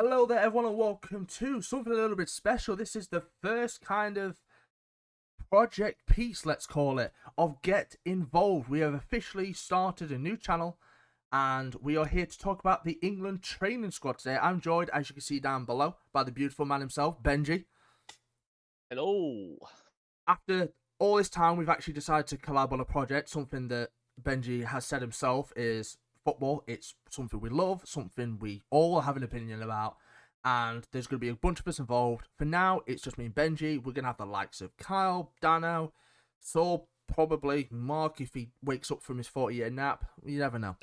Hello there, everyone, and welcome to something a little bit special. This is the first kind of project piece, let's call it, of Get Involved. We have officially started a new channel, and we are here to talk about the England training squad today. I'm joined, as you can see down below, by the beautiful man himself, Benji. Hello. After all this time, we've actually decided to collab on a project, something that Benji has said himself is football. It's something we love, something we all have an opinion about, and there's going to be a bunch of us involved. For now, it's just me and Benji. We're going to have the likes of Kyle, Dano, Saul, probably Mark if he wakes up from his 40-year nap. You never know.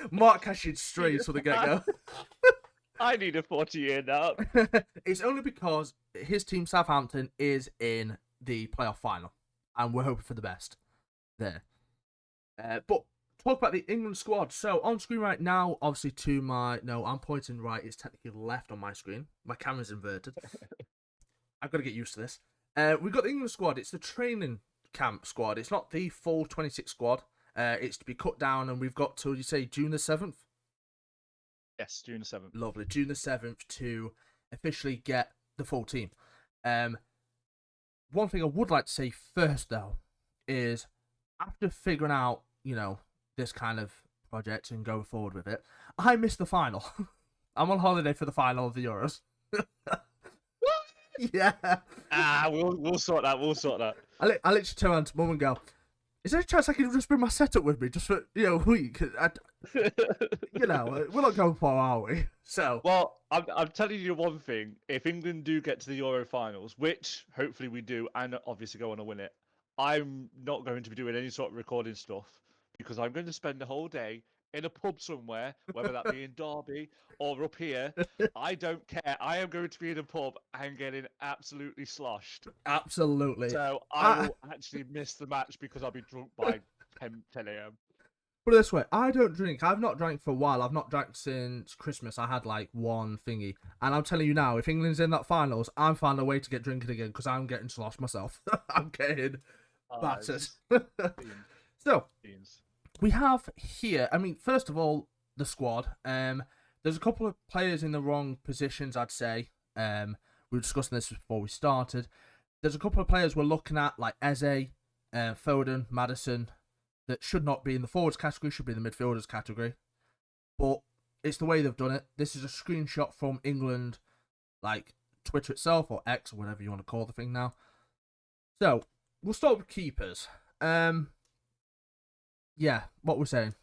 Mark cashed straight to the get-go. I need a 40-year now. It's only because his team, Southampton, is in the playoff final, and we're hoping for the best there. But talk about the England squad. So on screen right now, obviously to my I'm pointing right. It's technically left on my screen. My camera's inverted. I've got to get used to this. We've got the England squad. It's the training camp squad. It's not the full 26 squad. It's to be cut down, and we've got till you say June the 7th. Yes, June the 7th. Lovely. June the 7th to officially get the full team. One thing I would like to say first, though, is after figuring out, this kind of project and going forward with it, I missed the final. I'm on holiday for the final of the Euros. Yeah. We'll sort that. We'll sort that. I literally turn around to mum and go, is there a chance I can just bring my setup with me just for, a week? We're not going far, are we? So. Well, I'm telling you one thing. If England do get to the Euro finals, which hopefully we do, and obviously go on to win it, I'm not going to be doing any sort of recording stuff because I'm going to spend the whole day in a pub somewhere, whether that be in Derby or up here. I don't care. I am going to be in a pub and getting absolutely sloshed. Absolutely. So I will actually miss the match because I'll be drunk by 10 a.m. Put it this way, I don't drink. I've not drank for a while. I've not drank since Christmas. I had like one thingy. And I'm telling you now, if England's in that finals, I'm finding a way to get drinking again because I'm getting sloshed myself. I'm getting battered. So, we have here, first of all, the squad. There's a couple of players in the wrong positions, I'd say. We were discussing this before we started. There's a couple of players we're looking at, like Eze, Foden, Maddison, that should not be in the forwards category, should be in the midfielders category. But it's the way they've done it. This is a screenshot from England, like Twitter itself, or X, or whatever you want to call the thing now. So, we'll start with keepers. Yeah, what we're saying.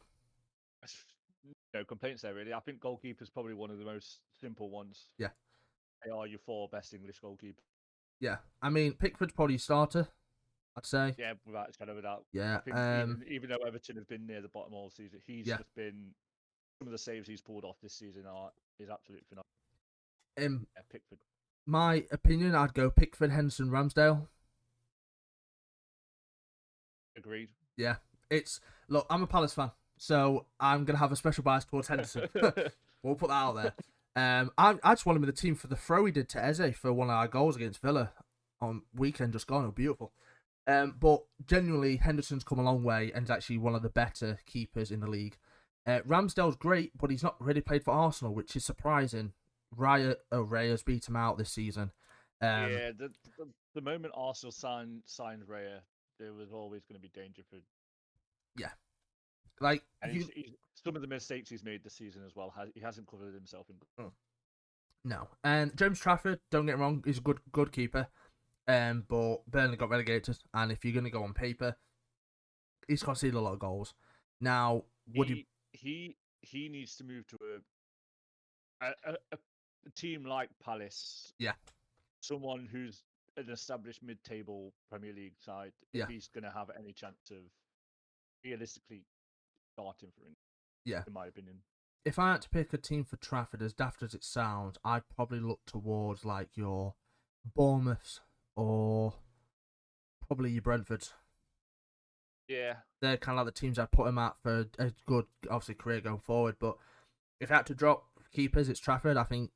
No complaints there, really. I think goalkeeper's probably one of the most simple ones. Yeah. They are your four best English goalkeepers. Yeah, Pickford's probably a starter, I'd say. Yeah, without a shadow of a doubt. Yeah. I think even though Everton have been near the bottom all season, he's just been... Some of the saves he's pulled off this season is absolutely phenomenal. Pickford. My opinion, I'd go Pickford, Henderson, Ramsdale. Agreed. Yeah. Look, I'm a Palace fan, so I'm going to have a special bias towards Henderson. We'll put that out there. I just want him in the team for the throw he did to Eze for one of our goals against Villa on weekend just gone. Oh, beautiful. But genuinely, Henderson's come a long way and is actually one of the better keepers in the league. Ramsdale's great, but he's not really played for Arsenal, which is surprising. Raya's beat him out this season. The moment Arsenal signed Raya, there was always going to be danger for... Yeah. Like, some of the mistakes he's made this season as well, he hasn't covered himself in. No. And James Trafford, don't get me wrong, he's a good keeper. But Burnley got relegated, and if you're going to go on paper, he's conceded a lot of goals. Now, he needs to move to a team like Palace. Yeah. Someone who's an established mid-table Premier League side. Yeah. If he's going to have any chance of realistically starting for him. Yeah. In my opinion. If I had to pick a team for Trafford, as daft as it sounds, I'd probably look towards like your Bournemouths or probably your Brentfords. Yeah. They're kind of like the teams I'd put him at for a good, obviously, career going forward. But if I had to drop keepers, it's Trafford. I think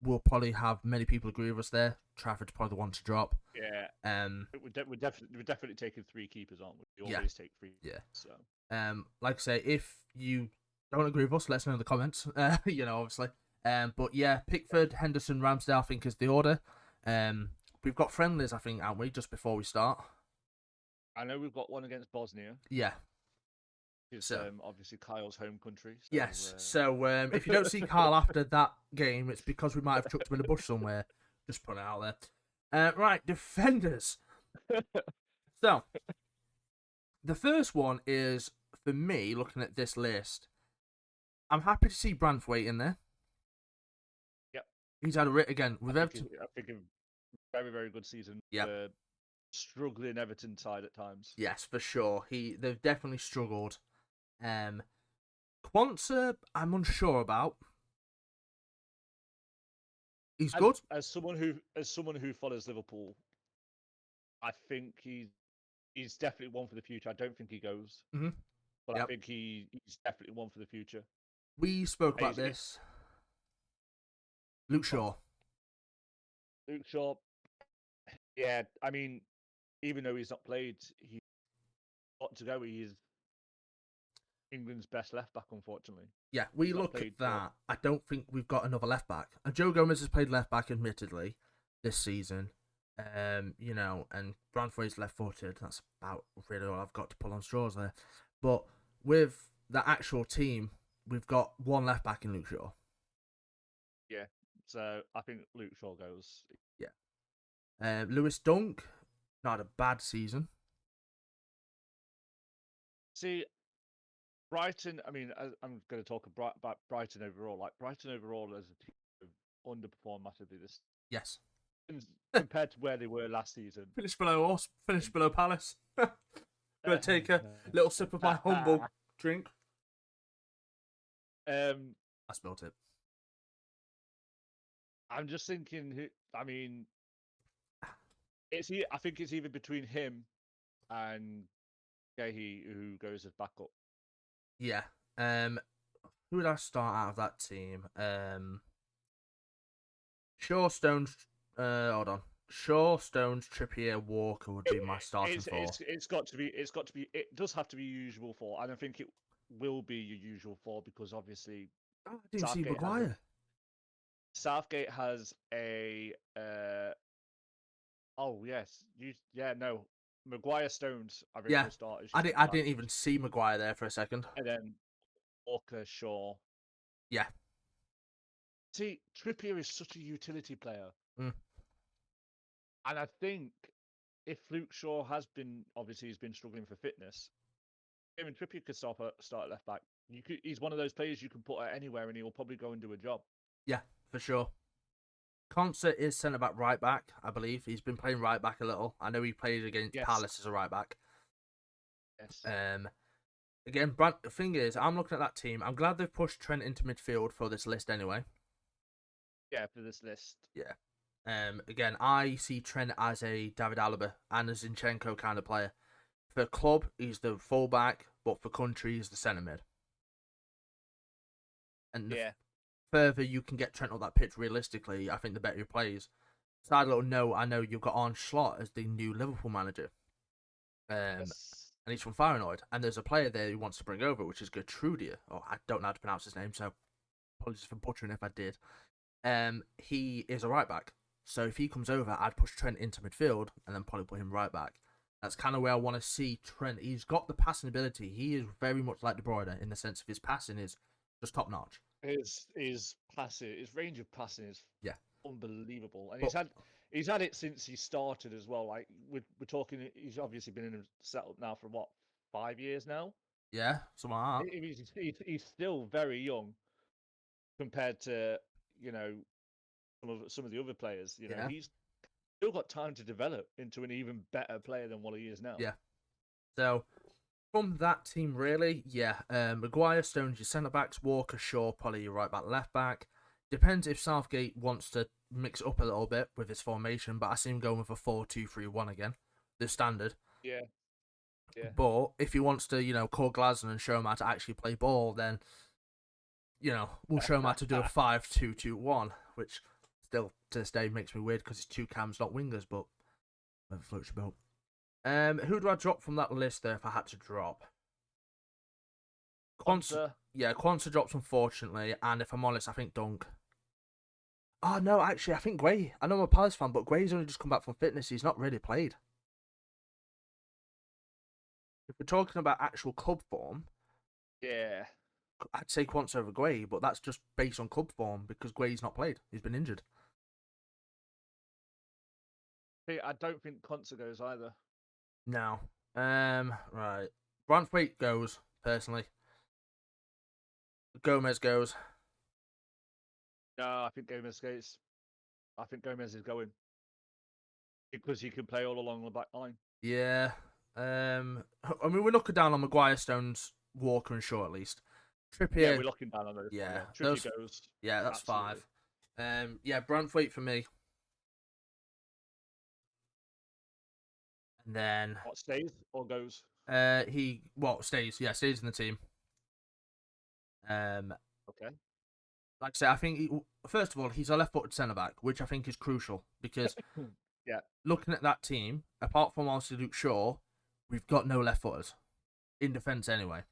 we'll probably have many people agree with us there. Trafford's probably the one to drop. Yeah. We're definitely taking three keepers, aren't we? We always take three. Yeah. So. Like I say, if you don't agree with us, let us know in the comments. Obviously. But yeah, Pickford, Henderson, Ramsdale, I think is the order. We've got friendlies, I think, aren't we? Just before we start. I know we've got one against Bosnia. Yeah. It's So obviously Kyle's home country. So, yes. So if you don't see Carl after that game, it's because we might have chucked him in a bush somewhere. Just put it out there. Right, defenders. So the first one is for me. Looking at this list, I'm happy to see Branthwaite in there. Yep. He's had again with Everton. I think a very, very good season. Yep. Struggling Everton side at times. Yes, for sure. They've definitely struggled. Quansah, I'm unsure about. He's good. As someone who follows Liverpool, I think he's definitely one for the future. I don't think he goes, but I think he's definitely one for the future. We spoke about this. Luke Shaw. Luke Shaw. Yeah, I mean, even though he's not played, he's got to go. He is England's best left back, unfortunately. Yeah, we look at that. I don't think we've got another left back. Joe Gomez has played left back, admittedly, this season. You know, and Branthwaite's left-footed. That's about really all I've got to pull on straws there. But with the actual team, we've got one left back in Luke Shaw. Yeah, so I think Luke Shaw goes. Yeah. Lewis Dunk, not a bad season. See, Brighton, I mean, I'm going to talk about Brighton overall. Like, Brighton overall as a team have underperformed massively this. Yes. Compared to where they were last season. Finish below us, finish below Palace. Gonna take a little sip of my humble drink. I spilled it. I'm just thinking, I mean, I think it's either between him and Gahey who goes as backup. Yeah. Who would I start out of that team? Shaw, Stones. Hold on. Shaw, Stones, Trippier, Walker would be my starting four. It's got to be. It does have to be your usual four, and I think it will be your usual four because obviously. I didn't see Maguire. Southgate has a. Oh yes, no. Maguire, Stones. I think will start. I didn't even see Maguire there for a second. And then Walker, Shaw. Yeah. See, Trippier is such a utility player. Mm. And I think if Luke Shaw he's been struggling for fitness, even Trippier could start at left back. He's one of those players you can put at anywhere and he'll probably go and do a job. Yeah, for sure. Concert is centre back, right back, I believe. He's been playing right back a little. I know he played against Palace as a right back. Yes. Again, the thing is, I'm looking at that team. I'm glad they've pushed Trent into midfield for this list anyway. Yeah, for this list. Yeah. Again, I see Trent as a David Alaba and a Zinchenko kind of player. For club, he's the fullback, but for country, he's the centre mid. And the further you can get Trent up that pitch realistically, I think the better he plays. Side little note, I know you've got Arne Slot as the new Liverpool manager. And he's from Feyenoord. And there's a player there who wants to bring over, which is Gertrudia. Oh, I don't know how to pronounce his name, so apologies for butchering if I did. He is a right back. So if he comes over, I'd push Trent into midfield and then probably put him right back. That's kind of where I want to see Trent. He's got the passing ability. He is very much like De Bruyne in the sense of his passing is just top notch. His passing, his range of passing is unbelievable, and he's had it since he started as well. Like we're talking, he's obviously been in a setup now for what 5 years now. Yeah, something like that. He's still very young compared to some of the other players. He's still got time to develop into an even better player than what he is now. Yeah. So from that team, really, Maguire, Stones, your centre backs, Walker, Shaw, probably your right back, left back. Depends if Southgate wants to mix it up a little bit with his formation, but I see him going with a 4-2-3-1 again, the standard. Yeah. But if he wants to, call Glasner and show him how to actually play ball, then we'll show him how to do a 5-2-2-1, which still to this day makes me weird because it's two cams, not wingers, but whatever floats your boat. Who do I drop from that list there if I had to drop? Quansah. Yeah, Quansah drops unfortunately, and if I'm honest, I think Dunk. Oh no, actually, I think Gray. I know I'm a Palace fan, but Gray's only just come back from fitness. He's not really played. If we're talking about actual club form, Yeah. I'd say Quants over Gray, but that's just based on club form because Gray's not played. He's been injured. See, I don't think Conser goes either. No. Right. Branthwaite goes, personally. Gomez goes. No, I think Gomez goes. I think Gomez is going because he can play all along the back line. Yeah. I mean, we're looking down on Maguire, Stones, Walker, and Shaw at least. Yeah, Trippier, we're locking down on those four. yeah. Yeah, Trippier Those, goes. yeah, that's Absolutely. five. Yeah, Branthwaite for me. And then, What stays or goes? stays. Yeah, stays in the team. Um, Okay. like I say, I think first of all, he's a left-footed centre back, which I think is crucial because Yeah. looking at that team, apart from obviously Luke Shaw, we've got no left-footers in defence anyway.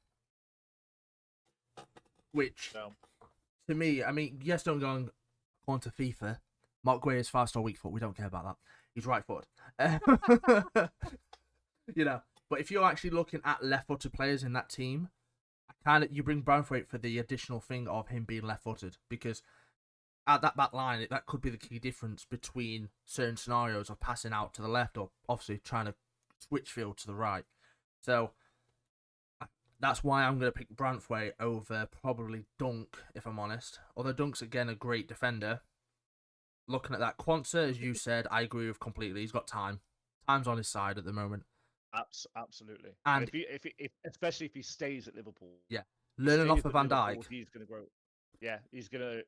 Which No. to me, I mean, yes, don't go on to FIFA. Mark Gray is 5-star weak foot. We don't care about that. He's right-footed. You know, but if you're actually looking at left-footed players in that team, you bring Brownthwaite for the additional thing of him being left-footed because at that back line, that could be the key difference between certain scenarios of passing out to the left or obviously trying to switch field to the right. So that's why I'm going to pick Branthwaite over probably Dunk, if I'm honest. Although Dunk's, again, a great defender. Looking at that, Quansah, as you said, I agree with completely. He's got time. Time's on his side at the moment. Absolutely. And And, if especially if he stays at Liverpool, yeah, he learning off stays of at Van Liverpool, Dijk. he's going to grow. Yeah, he's going to.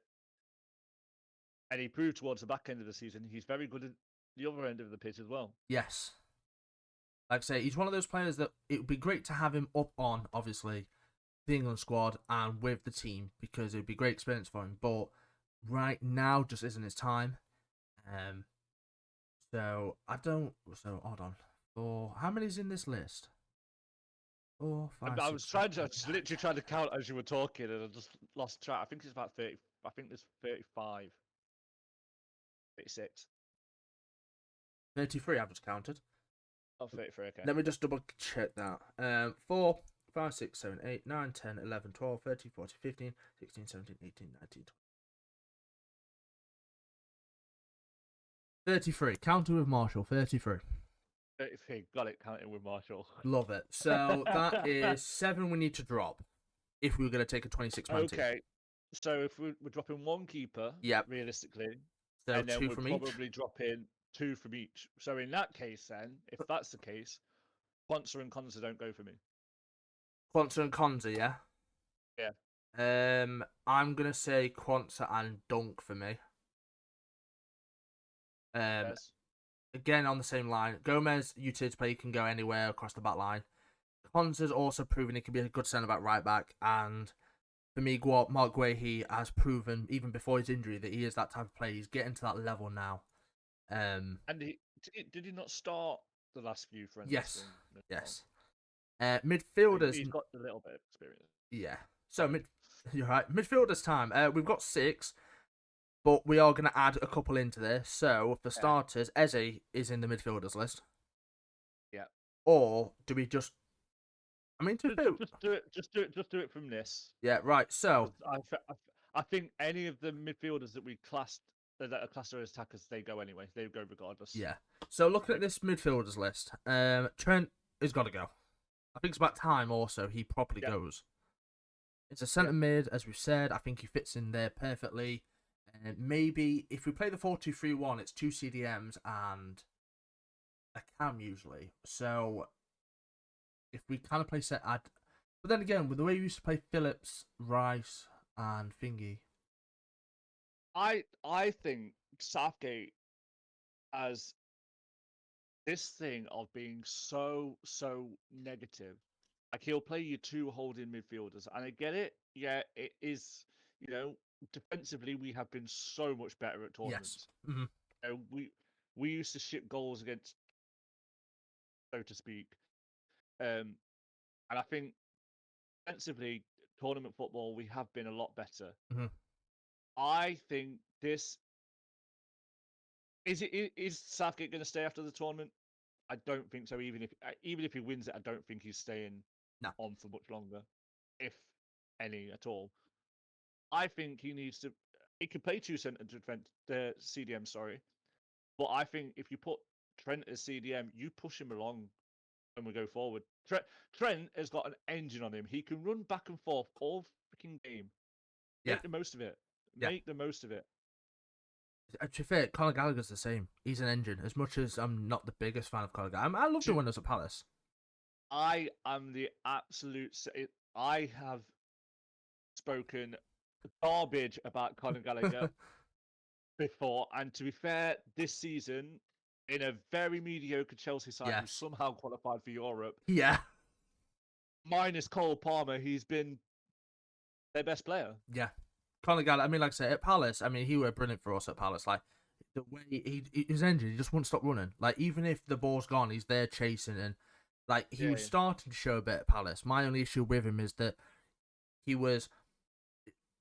And he proved towards the back end of the season he's very good at the other end of the pitch as well. Yes. Like I say, he's one of those players that it would be great to have him up on, obviously, the England squad and with the team because it would be a great experience for him. But right now just isn't his time. So I don't. So hold on. How many's in this list? Four, And five, I six, was seven, trying to, I eight, was nine, literally trying to count as you were talking, and I just lost track. I think it's about 30. I think there's 35, 36. 33 I've just counted. Oh, 33, okay. Let me just double check that. 4, 5, 6, 7, 8, 9, 10, 11, 12, 13, 14, 15, 16, 17, 18, 19, 20. 33. Counting with Marshall. 33. 33, got it, counting with Marshall. Love it. So that is 7 we need to drop if we were going to take a 26-man team. Okay, so if we're dropping one keeper, Yep. realistically, So and then 2 we're from each. probably dropping 2 from each. So in that case, then, if that's the case, Quansah and Konza don't go for me. Quansah and Konza, yeah? Yeah. I'm going to say Quansah and Dunk for me. Yes. Again, on the same line. Gomez, utility player, can go anywhere across the back line. Konza's also proven he can be a good centre back, right back, and for me, Mark Guehi has proven even before his injury that he is that type of player. He's getting to that level now. And did he not start the last few friendlies for Yes, England as well? yes. Midfielders, He's got a little bit of experience. yeah. So you're right. Midfielders time. We've got 6, but we are going to add a couple into this. So for starters, Eze is in the midfielders list. Yeah. Or do we just? I mean, Just do it. Just do it from this. Yeah, right. So I think any of the midfielders that we classed that are classed as attackers, they go anyway. They go regardless. yeah. So looking at this midfielders list, Trent has got to go. I think it's about time. Also, he properly goes. It's a centre mid, as we've said. I think he fits in there perfectly. And maybe if we play the 4-2-3-1, it's 2 CDMs and a cam usually. So if we kind of play set, but then again, with the way we used to play Phillips, Rice, and Thingy. I think Southgate has this thing of being so negative. Like he'll play you 2 holding midfielders, and I get it. Yeah, it is. Defensively we have been so much better at Yes. tournaments. Mm-hmm. We used to ship goals against, so to speak. And I think defensively, tournament football, we have been a lot better. Mm-hmm. I think this. Is Southgate going to stay after the tournament? I don't think so. Even if he wins it, I don't think he's staying No. on for much longer, if any at all. I think he needs to. He could play two centre defense, the CDM, sorry. But I think if you put Trent as CDM, you push him along when we go forward. Trent has got an engine on him. He can run back and forth all freaking game. Yeah. Make the most of it. Yeah. Make the most of it. To be fair, Conor Gallagher's the same. He's an engine. As much as I'm not the biggest fan of Conor Gallagher, I loved him when he was at Palace. I am the absolute. I have spoken garbage about Conor Gallagher before, and to be fair, this season, in a very mediocre Chelsea side who Yes. somehow qualified for Europe, Yeah. minus Cole Palmer, he's been their best player. Yeah. Conor Gallagher, I mean, like I said, at Palace, I mean, he were brilliant for us at Palace. Like, the way his engine, he just wouldn't stop running. Like, even if the ball's gone, he's there chasing, and like he was starting to show a bit at Palace. My only issue with him is that he was.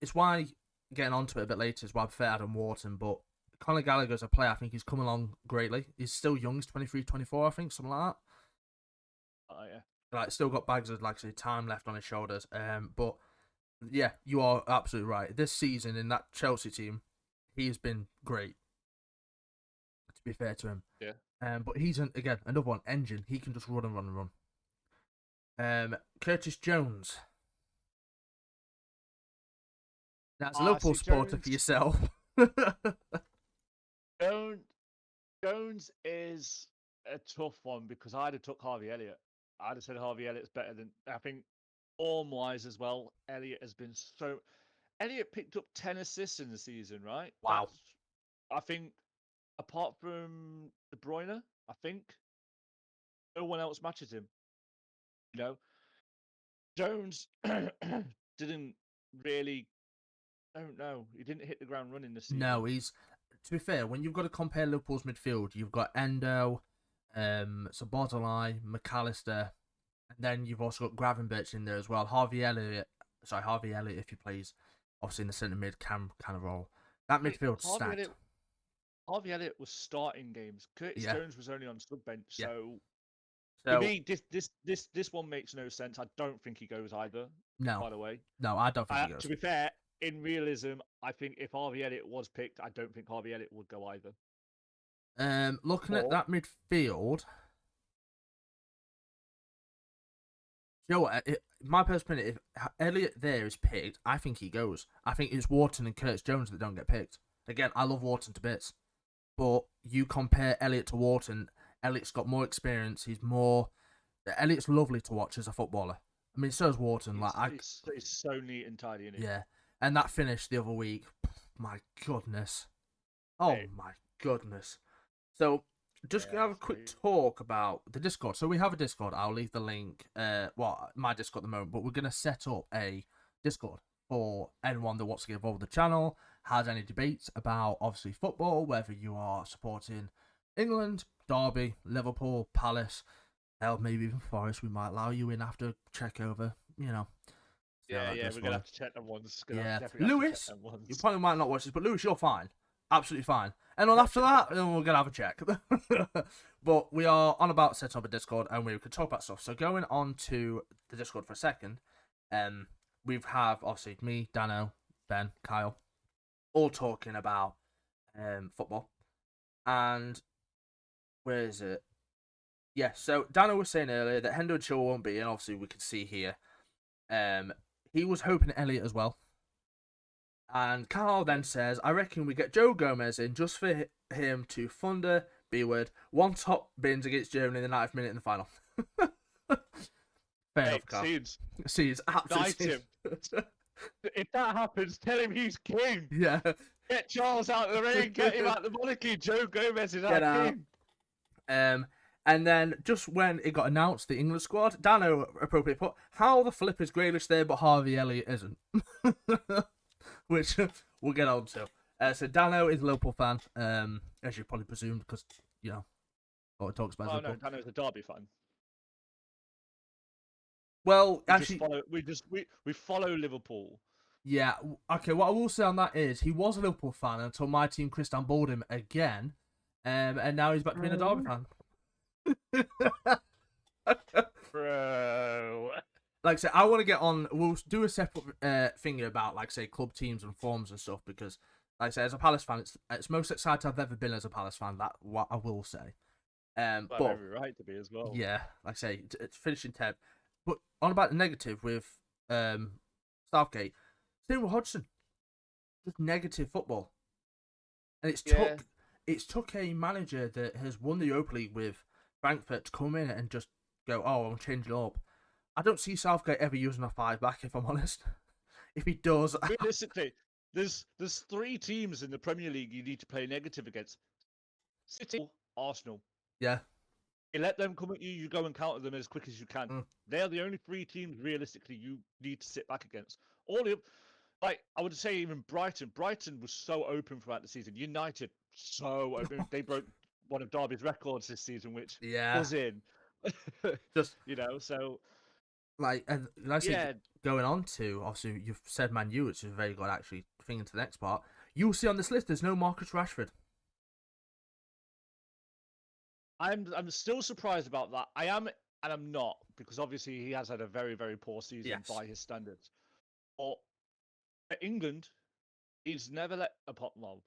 It's why getting onto it a bit later is why I prefer Adam Wharton, but Conor Gallagher as a player, I think he's come along greatly. He's still young, he's 23, 24, I think, something like that. Oh yeah. Like, still got bags of, like I say, time left on his shoulders. But yeah, you are absolutely right. This season in that Chelsea team, he's been great. To be fair to him, Yeah. but he's again another one engine. He can just run and run and run. Curtis Jones. Now, as a Liverpool supporter Jones, for yourself. Jones is a tough one because I'd have took Harvey Elliott. I'd have said Harvey Elliott's better than I think form-wise as well. Elliott has been so. Elliott picked up 10 assists in the season, right? Wow. I think apart from De Bruyne, I think no one else matches him. You know, Jones didn't really. I don't know. He didn't hit the ground running this season. No, he's. To be fair, when you've got to compare Liverpool's midfield, you've got Endo, Szoboszlai, McAllister, and then you've also got Gravenberch in there as well. Harvey Elliott, if he plays, obviously in the centre mid kind of role. That midfield's stacked. Harvey Elliott was starting games. Curtis Jones was only on sub bench, so to me, this one makes no sense. I don't think he goes either. No, by the way, no, I don't think he goes. To be fair, in realism, I think if Harvey Elliott was picked, I don't think Harvey Elliott would go either. Looking at that midfield, you know what? My personal opinion, if Elliott there is picked, I think he goes. I think it's Wharton and Curtis Jones that don't get picked. Again, I love Wharton to bits, but you compare Elliott to Wharton, Elliott's got more experience. Elliott's lovely to watch as a footballer. I mean, so is Wharton. He's so neat and tidy, isn't he? Yeah, and that finish the other week, my goodness. Oh my goodness. So, just gonna have a quick talk about the Discord. So we have a Discord. I'll leave the link. My Discord at the moment, but we're gonna set up a Discord for anyone that wants to get involved with the channel, has any debates about obviously football, whether you are supporting England, Derby, Liverpool, Palace, hell, maybe even Forest. We might allow you in after check over. You know. Yeah, we're gonna have to check them once. Yeah, Lewis, you probably might not watch this, but Lewis, you're fine. Absolutely fine. And then after that, then we're going to have a check. But we are on about setting up a Discord and we could talk about stuff. So going on to the Discord for a second, we have obviously me, Dano, Ben, Kyle, all talking about football. And where is it? Yeah, so Dano was saying earlier that Hendo and Chilwell won't be, and obviously we could see here. He was hoping Elliott as well. And Carl then says, I reckon we get Joe Gomez in just for him to thunder B-word one top bins against Germany in the 90th minute in the final. Fair enough, Carl. Seeds. Absolutely. If that happens, tell him he's king. Yeah. Get Charles out of the ring, get him out of the monarchy. Joe Gomez is our king. And then just when it got announced, the England squad, Dano appropriately put, how the flip is Grealish there, but Harvey Elliott isn't. Which we'll get on to. So Dano is a Liverpool fan, as you probably presumed, because, you know, what it talks about. Oh no, Dano's a Derby fan. Well, actually, we follow Liverpool. Yeah, okay, what I will say on that is, he was a Liverpool fan until my team Christian bought him again, And now he's back to being a Derby fan. Bro. Like I said, I want to get on. We'll do a separate thing about, like, say, club teams and forms and stuff, because, like I say, as a Palace fan, it's most excited I've ever been as a Palace fan. That what I will say. I have But every right to be as well. yeah, like I say, it's finishing 10th. But on about the negative with Southgate, same with Hodgson, just negative football, and it's took a manager that has won the Europa League with Frankfurt to come in and just go, oh, I'm changing it up. I don't see Southgate ever using a 5 back, if I'm honest. If he does, Realistically, there's 3 teams in the Premier League you need to play negative against: City, Arsenal. yeah. You let them come at you, you go and counter them as quick as you can. Mm. They are the only 3 teams realistically you need to sit back against. All the, like, I would say even Brighton. Brighton was so open throughout the season. United, so open. They broke one of Derby's records this season, which Yeah. was in. Just So like, and I say, yeah, going on to, obviously you've said Man U, which is a very good actually thing into the next part. You'll see on this list there's no Marcus Rashford. I'm still surprised about that. I am and I'm not, because obviously he has had a very, very poor season Yes. by his standards. But at England, he's never let a pop. Well,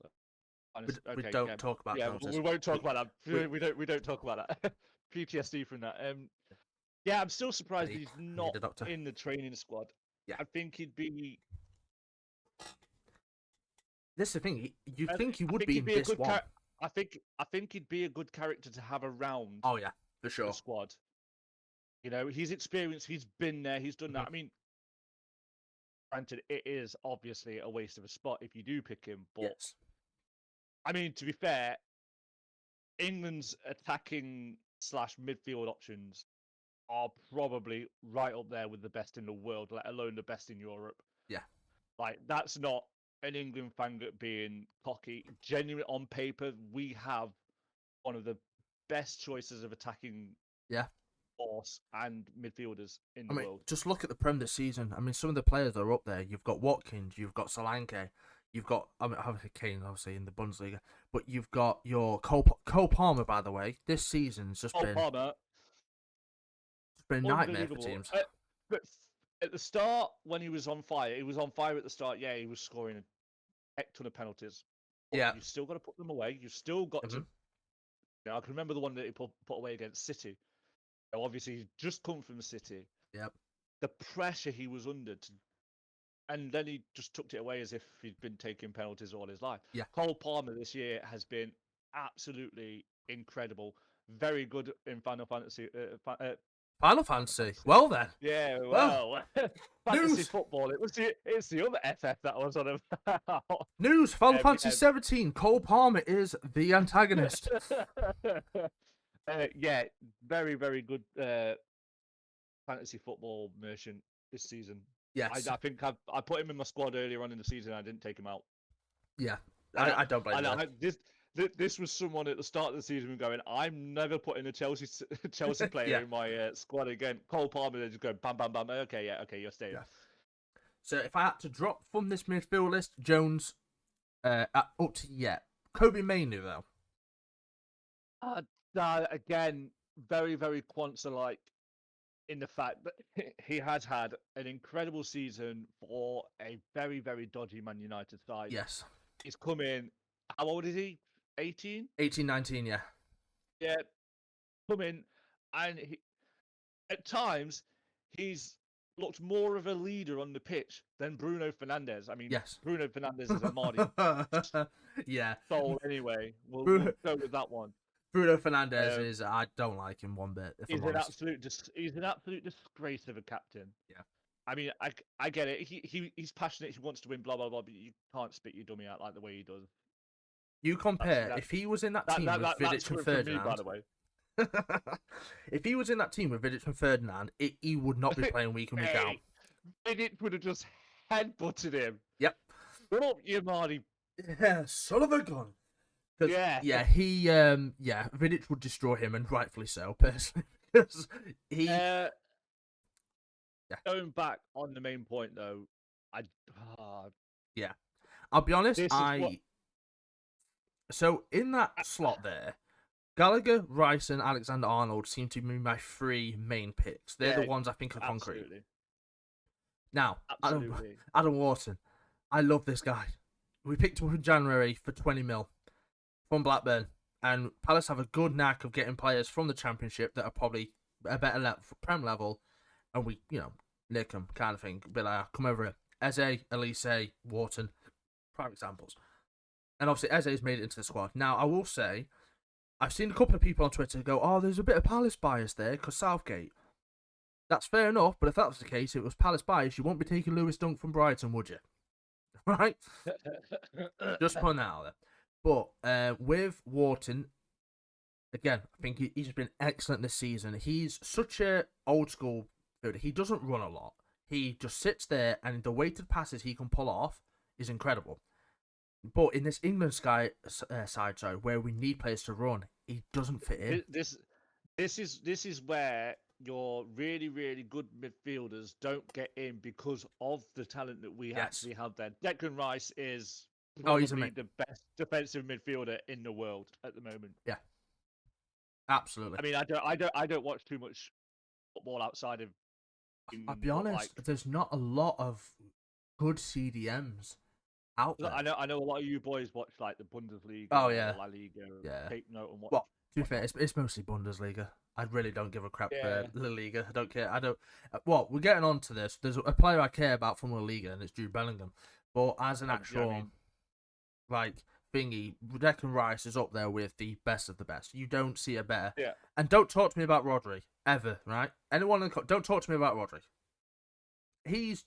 We don't talk about yeah, noses. we won't talk about that. We don't talk about that. PTSD from that. Yeah, I'm still surprised I he's need not a doctor. in the training squad. Yeah. I think he'd be. This is the thing. You I think he would think be he'd in be a this good one? I think he'd be a good character to have around Oh yeah, for the sure. squad. He's experienced. He's been there. He's done that. I mean, granted, it is obviously a waste of a spot if you do pick him. But Yes. I mean, to be fair, England's attacking slash midfield options are probably right up there with the best in the world, let alone the best in Europe. Yeah. Like, that's not an England fan being cocky. Genuine on paper, we have one of the best choices of attacking Yeah. force and midfielders in I the mean, world. just look at the Prem this season. I mean, some of the players that are up there. You've got Watkins, you've got Solanke, you've got, I mean, obviously Kane, obviously in the Bundesliga, but you've got your Cole Palmer. By the way, this season's just Oh, Palmer, been a nightmare for unbelievable. teams. But at the start, when he was on fire, he was on fire at the start. Yeah, he was scoring a heck ton of penalties. But Yeah. you've still got to put them away. You've still got to. Mm-hmm. I can remember the one that he put away against City. Now, obviously, he's just come from the City. Yep. The pressure he was under, and then he just tucked it away as if he'd been taking penalties all his life. Yeah. Cole Palmer this year has been absolutely incredible. Very good in Final Fantasy. Final Fantasy. Well then. Yeah, Well, well, fantasy news. football. It's the other FF that I was on about. News. Final Fantasy Yeah. 17. Cole Palmer is the antagonist. Yeah, very, very good fantasy football merchant this season. Yes. I think I put him in my squad earlier on in the season. I didn't take him out. Yeah. I don't blame you. This was someone at the start of the season going, I'm never putting a Chelsea player Yeah. in my squad again. Cole Palmer, they just go bam, bam, bam. Okay, yeah, okay, you're staying. Yeah. So if I had to drop from this midfield list, Jones, up to Kobe Mainoo though. Again, very, very Quansah-like in the fact that he has had an incredible season for a very, very dodgy Man United side. Yes. He's come in. How old is he? 18? 18, 19, yeah. Yeah. Come in, and at times he's looked more of a leader on the pitch than Bruno Fernandes. I mean, Yes. Bruno Fernandes is a Mardy Yeah. soul anyway. We'll go with that one. Bruno Fernandes is, I don't like him one bit. If He's I'm an honest. he's an absolute disgrace of a captain. Yeah. I mean, I get it. He's passionate. He wants to win. Blah blah blah. But you can't spit your dummy out like the way he does. You compare if he was in that team with Vidic and Ferdinand. Me, by the way. If he was in that team with Vidic and Ferdinand, he would not be playing week in, week out. Vidic would have just headbutted him. Yep. What up, you Marty? Yeah, son of a gun. Yeah. Yeah, Vidic would destroy him, and rightfully so, personally. Because he... Going back on the main point, though, yeah. I'll be honest, So in that slot there, Gallagher, Rice, and Alexander Arnold seem to be my three main picks. They're the Yeah, ones I think are concrete. absolutely, Now, Adam, absolutely. Adam Wharton, I love this guy. We picked him up in January for 20 mil from Blackburn, and Palace have a good knack of getting players from the Championship that are probably a better level, Prem level, and we, nick them kind of thing. Be like, come over here. Eze, Elise, Wharton, prime examples. And obviously, Eze's made it into the squad. Now, I will say, I've seen a couple of people on Twitter go, oh, there's a bit of Palace bias there because Southgate. That's fair enough, but if that was the case, it was Palace bias, you won't be taking Lewis Dunk from Brighton, would you? Right? Just putting that out there. But with Wharton, again, I think he's been excellent this season. He's such a old school fielder. He doesn't run a lot. He just sits there, and the weighted passes he can pull off is incredible. But in this England side, sorry, where we need players to run, he doesn't fit in. This is where your really really good midfielders don't get in because of the talent that we actually have there. Declan Rice is He's probably the best defensive midfielder in the world at the moment. Yeah, absolutely. I mean, I don't watch too much football outside of I'll England, be but, honest, there's not a lot of good CDMs out there. I know a lot of you boys watch like the Bundesliga, Oh yeah, La Liga, yeah. take note and watch. Well, to be fair, it's mostly Bundesliga. I really don't give a crap for La Liga. I don't care. I don't. Well, we're getting on to this. There's a player I care about from La Liga, and it's Jude Bellingham. But as an actual, like, thingy, Declan Rice is up there with the best of the best. You don't see a better. Yeah. And don't talk to me about Rodri ever, right? Anyone don't talk to me about Rodri. He's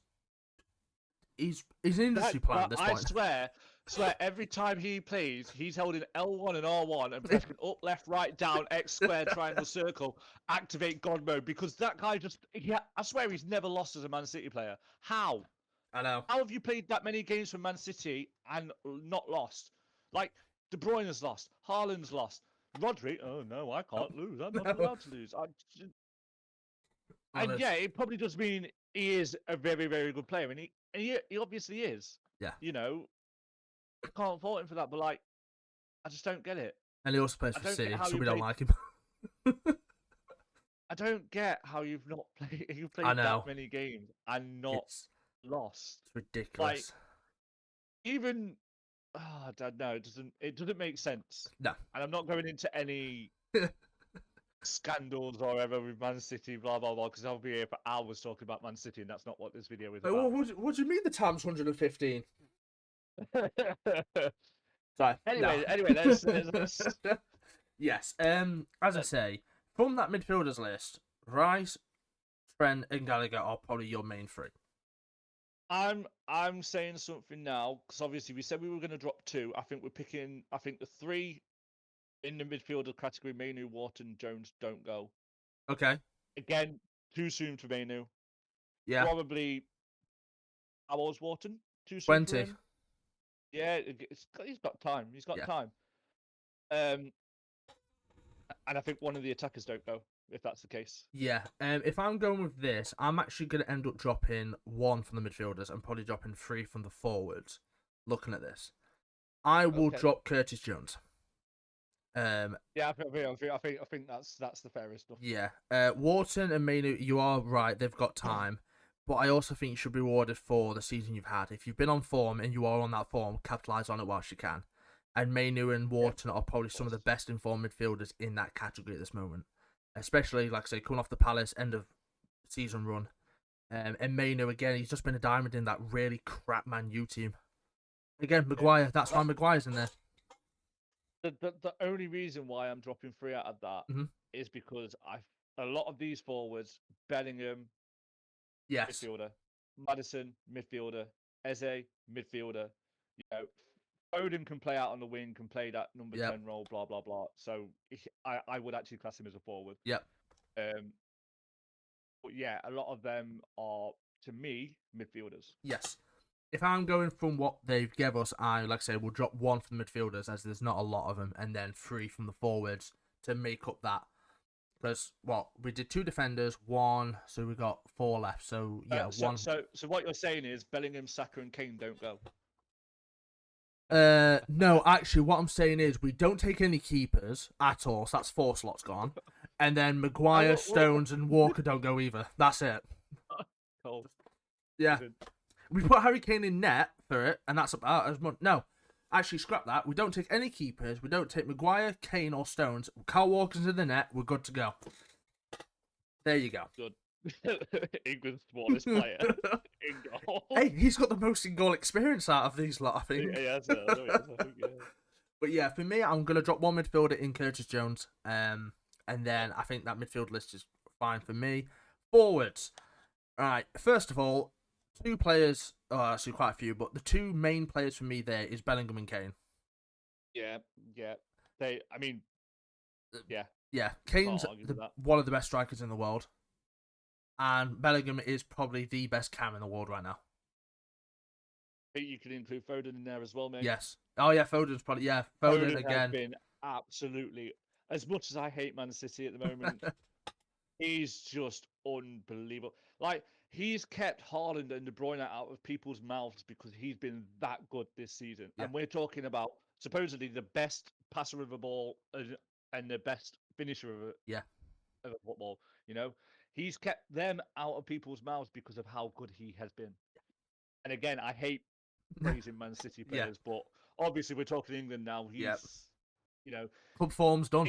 an industry plan at this point. I swear, every time he plays, he's holding L1 and R1 and pressing up, left, right, down, X square, triangle, circle, activate God mode, because that guy I swear he's never lost as a Man City player. How? I know. How have you played that many games for Man City and not lost? Like, De Bruyne has lost, Haaland's lost, Rodri, oh no, I can't lose. I'm not allowed to lose. And yeah, it probably does mean he is a very, very good player, and he obviously is. Yeah. You know, I can't fault him for that, but like, I just don't get it. And he also plays for City, so we don't like him. I don't get how you've played that many games and not lost. It's ridiculous. Like, even I don't know. It doesn't make sense. No. And I'm not going into any scandals or whatever with Man City, blah blah blah, because I'll be here for hours talking about Man City, and that's not what this video is about. What do you mean the time's 115? Sorry. Anyway, let's... Yes. As I say, from that midfielders list, Rice, Trent, and Gallagher are probably your main three. I'm saying something now because obviously we said we were going to drop two. I think we're picking. I think the three in the midfielder category: Mainu, Wharton, Jones don't go. Okay. Again, too soon for Mainu. Yeah. Probably. How old's Wharton? Too soon soon 20. For him? Yeah, he's got time. He's got time. And I think one of the attackers don't go, if that's the case. Yeah. If I'm going with this, I'm actually going to end up dropping one from the midfielders and probably dropping three from the forwards. Looking at this, I will drop Curtis Jones. Yeah, I think that's the fairest stuff. Yeah. Wharton and Mainu, you are right. They've got time. But I also think you should be rewarded for the season you've had. If you've been on form and you are on that form, capitalise on it whilst you can. And Mainu and Wharton are probably some of the best informed midfielders in that category at this moment. Especially, like I say, coming off the Palace end of season run. And Mainu, again, he's just been a diamond in that really crap Man U team. Again, Maguire, that's why Maguire's in there. The only reason why I'm dropping three out of that is because a lot of these forwards, Bellingham, midfielder, Maddison, midfielder, Eze, midfielder. You know, Foden can play out on the wing, can play that number 10 role, blah blah blah. So I would actually class him as a forward. Yep. But yeah, a lot of them are, to me, midfielders. Yes. If I'm going from what they've given us, I, like I say, will drop one from the midfielders as there's not a lot of them, and then three from the forwards to make up that. Because, we did two defenders, one, so we got four left. So, yeah, one. So what you're saying is Bellingham, Saka, and Kane don't go? No, actually, what I'm saying is we don't take any keepers at all. So that's 4 slots gone, and then Maguire, Stones, and Walker don't go either. That's it. Cool. Yeah, we put Harry Kane in net for it, and that's about as much. No, actually, scrap that. We don't take any keepers. We don't take Maguire, Kane, or Stones. Kyle Walker's in the net. We're good to go. There you go. Good. England's smallest player in goal. Hey, he's got the most in goal experience out of these lot, I think. Yeah, I think, yeah. But yeah, for me, I'm gonna drop one midfielder in Curtis Jones, and then I think that midfield list is fine for me. Forwards, right. First of all, 2 players, actually quite a few, but the 2 main players for me there is Bellingham and Kane. Yeah. Yeah. Yeah, Kane's one of the best strikers in the world, and Bellingham is probably the best cam in the world right now. I think you could include Foden in there as well, mate. Yes. Oh yeah, Foden's probably Foden again. Has been absolutely, as much as I hate Man City at the moment, he's just unbelievable. Like, he's kept Haaland and De Bruyne out of people's mouths because he's been that good this season. Yeah. And we're talking about supposedly the best passer of the ball and the best finisher of a football. You know, he's kept them out of people's mouths because of how good he has been. And again, I hate praising Man City players, but obviously we're talking England now. He's, you know, club form's done.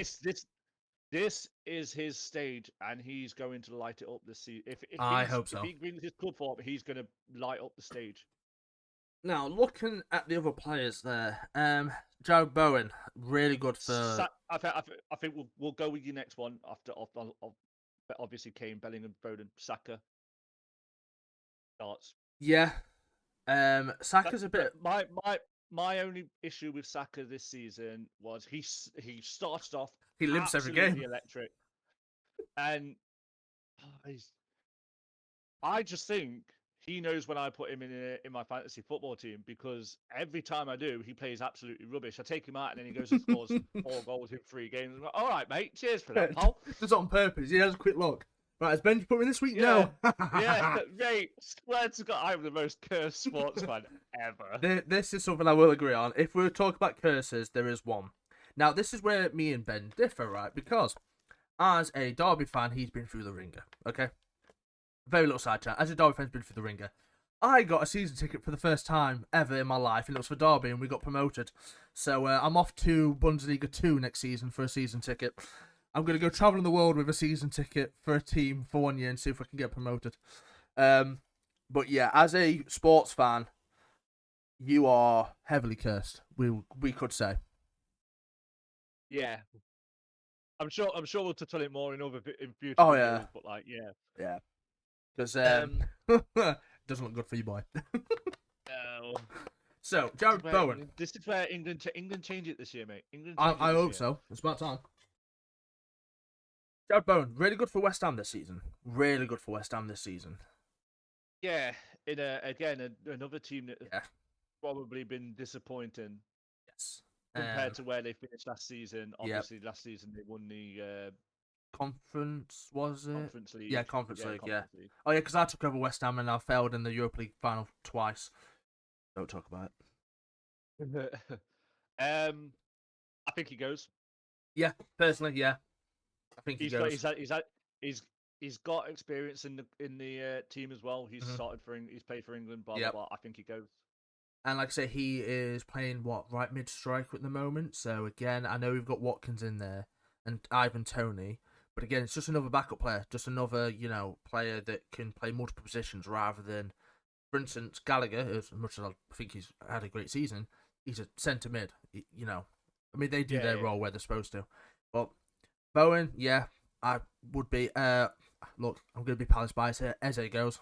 This is his stage, and he's going to light it up this season. If I hope so. If he brings his club form, he's going to light up the stage. Now, looking at the other players there, Jared Bowen, really good for. I think we'll go with your next one after obviously Kane, Bellingham, Foden, Saka. Starts. Yeah, Saka's a bit. My only issue with Saka this season was he started off. He limps every game. Electric, and I just think he knows when I put him in my fantasy football team, because every time I do, he plays absolutely rubbish. I take him out and then he goes and scores 4 goals in 3 games. I'm like, all right, mate, cheers for that, pal. Just on purpose. He has a quick look. Right, has Benji put me this week? Yeah. No. Yeah, mate, swear to God, I'm the most cursed sports fan ever. This is something I will agree on. If we talk about curses, there is one. Now, this is where me and Ben differ, right? Because as a Derby fan, he's been through the ringer, okay? Very little side chat. As a Derby fan, he's been through the ringer. I got a season ticket for the first time ever in my life, and it was for Derby, and we got promoted. So I'm off to Bundesliga 2 next season for a season ticket. I'm going to go traveling the world with a season ticket for a team for 1 year and see if I can get promoted. But yeah, as a sports fan, you are heavily cursed. We could say. Yeah, I'm sure we'll touch on it more in future Oh, videos, yeah. but like, Yeah. Because doesn't look good for you, boy. No. So, Jared Bowen. This is where England change it this year, mate. I hope so. It's about time. Jared Bowen, really good for West Ham this season. Really good for West Ham this season. Yeah, another team that probably been disappointing. Yes. Compared to where they finished last season. Obviously, last season they won the Conference, was it? Conference League. Yeah, Conference League, Conference yeah. League. Oh, yeah, because I took over West Ham and I failed in the Europa League final twice. Don't talk about it. I think he goes. Yeah, personally, yeah. I think he goes. He's got experience in the team as well. He's he's played for England, blah, blah, blah. I think he goes. And like I say, he is playing, right mid-striker at the moment. So, again, I know we've got Watkins in there and Ivan Toney. But, again, it's just another backup player. Just another, player that can play multiple positions rather than, for instance, Gallagher, as much as I think he's had a great season, he's a centre mid, I mean, they do their role where they're supposed to. But Bowen, I would be, look, I'm going to be Palace biased here. Eze goes.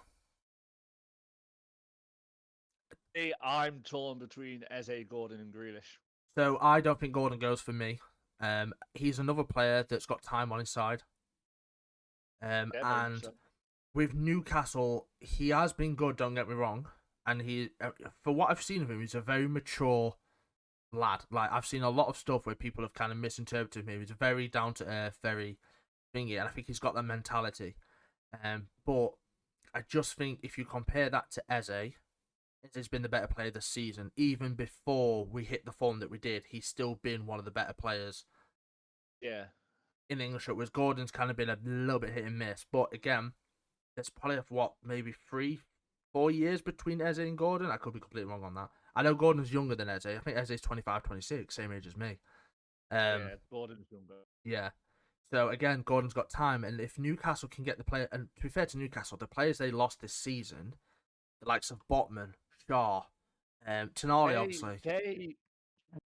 I'm torn between Eze, Gordon, and Grealish. So I don't think Gordon goes for me. He's another player that's got time on his side. And with Newcastle, he has been good. Don't get me wrong. And he, for what I've seen of him, he's a very mature lad. Like, I've seen a lot of stuff where people have kind of misinterpreted him. He's very down to earth, very thingy, and I think he's got that mentality. But I just think if you compare that to Eze Eze's been the better player this season. Even before we hit the form that we did, he's still been one of the better players Yeah. in the English. Whereas Gordon's kind of been a little bit hit and miss. But again, there's probably what, maybe 3-4 years between Eze and Gordon. I could be completely wrong on that. I know Gordon's younger than Eze. I think Eze's 25, 26, same age as me. Yeah, Gordon's younger. Yeah. So again, Gordon's got time, and if Newcastle can get the player, and to be fair to Newcastle, the players they lost this season, the likes of Botman, Shaw, Tonali, They obviously. they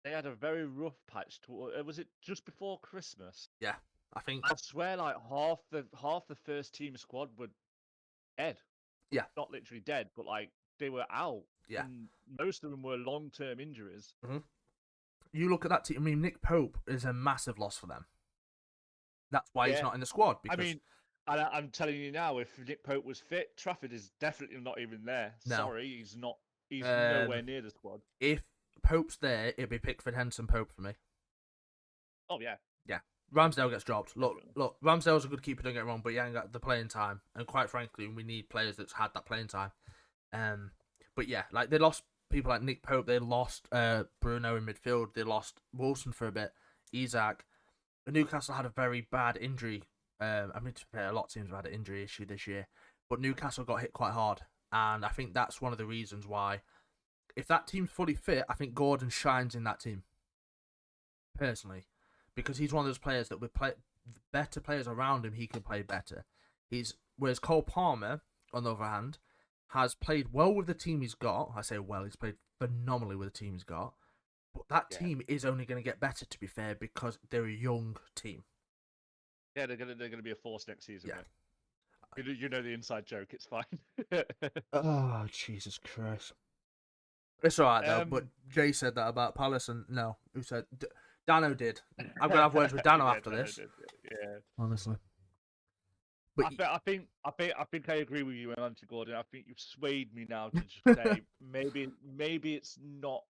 they had a very rough patch. Was it just before Christmas? Yeah, I think. I swear, like half the first team squad were dead. Yeah, Not literally dead, but like they were out, yeah. and most of them were long-term injuries. hmm You look at that team. I mean, Nick Pope is a massive loss for them. That's why he's Yeah, not in the squad I because mean, I'm telling you now, if Nick Pope was fit, Trafford is definitely not even there. no. Sorry, he's not. He's Um, nowhere near the squad. if Pope's there, it'd be Pickford, Henson, Pope for me. Oh yeah, Yeah. Ramsdale gets dropped. definitely. Look. Ramsdale's a good keeper. Don't get me wrong, but he ain't got the playing time. And quite frankly, we need players that's had that playing time. Um, but yeah, like they lost people like Nick Pope. They lost Bruno in midfield. They lost Wilson for a bit. Isaac. Newcastle had a very bad injury. I mean, to be fair, a lot of teams have had an injury issue this year, but Newcastle got hit quite hard, and I think that's one of the reasons why. If that team's fully fit, I think Gordon shines in that team personally, because he's one of those players that with better players around him, he can play better. Whereas Cole Palmer, on the other hand, has played well with the team he's got. I say well, he's played phenomenally with the team he's got. But that Yeah, team is only going to get better, to be fair, because they're a young team. yeah, they're gonna be a force next season, Yeah. mate. You know the inside joke. It's fine. Oh, Jesus Christ. It's alright, though, but um, Jay said that about Palace, and no, who said? Dano did. I'm going to have words with Dano yeah, after no, this. yeah. Honestly. But I think I agree with you, Anthony Gordon. I think you've swayed me now to just say maybe it's not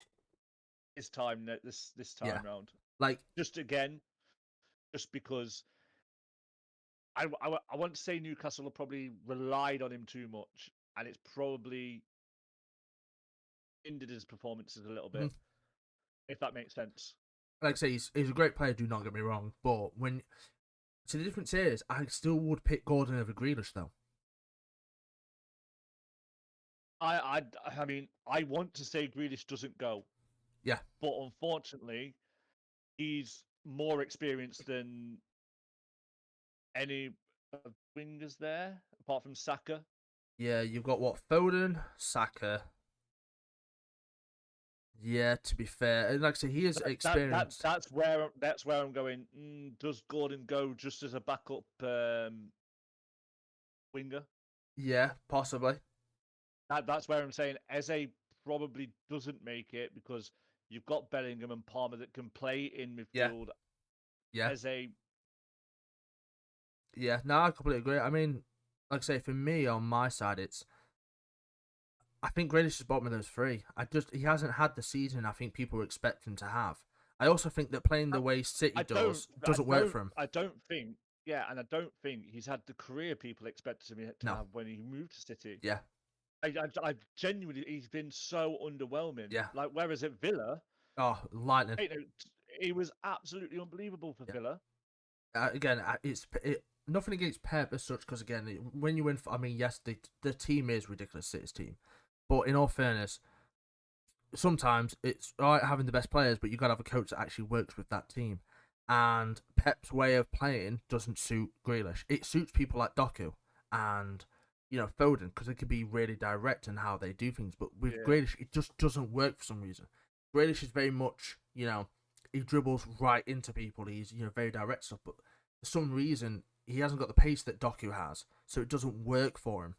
his time this yeah, time round. like, Just again, just because I want to say Newcastle have probably relied on him too much, and it's probably hindered his performances a little bit, mhm. if that makes sense. Like I say, he's a great player, do not get me wrong. But so the difference is, I still would pick Gordon over Grealish, though. I I mean, I want to say Grealish doesn't go, Yeah. but unfortunately, he's more experienced than any of the wingers there, apart from Saka. Yeah, you've got what? Foden, Saka. Yeah, to be fair. And like I say, he is experienced. That's where I'm going. Does Gordon go just as a backup winger? Yeah, possibly. That's where I'm saying Eze probably doesn't make it because you've got Bellingham and Palmer that can play in Yeah, midfield. yeah, Eze, yeah. No, I completely agree. I mean, like I say, for me, on my side, I think Grealish is bottom of those three. He hasn't had the season I think people were expecting to have. I also think that playing the way City I don't, I doesn't work don't, for him. I don't think, yeah, and I don't think he's had the career people expected him to No. have when he moved to City. Yeah. I genuinely, he's been so underwhelming. Yeah. Like, whereas at Villa, Oh, lightning. he was absolutely unbelievable for Yeah. Villa. Again, nothing against Pep as such, because again, when you win, I mean, yes, the team is ridiculous, City's team, but in all fairness, sometimes it's all right having the best players, but you got to have a coach that actually works with that team. And Pep's way of playing doesn't suit Grealish. It suits people like Doku and Foden, because it can be really direct in how they do things. But with Yeah, Grealish, it just doesn't work for some reason. Grealish is very much he dribbles right into people. He's very direct stuff, but for some reason he hasn't got the pace that Doku has, so it doesn't work for him.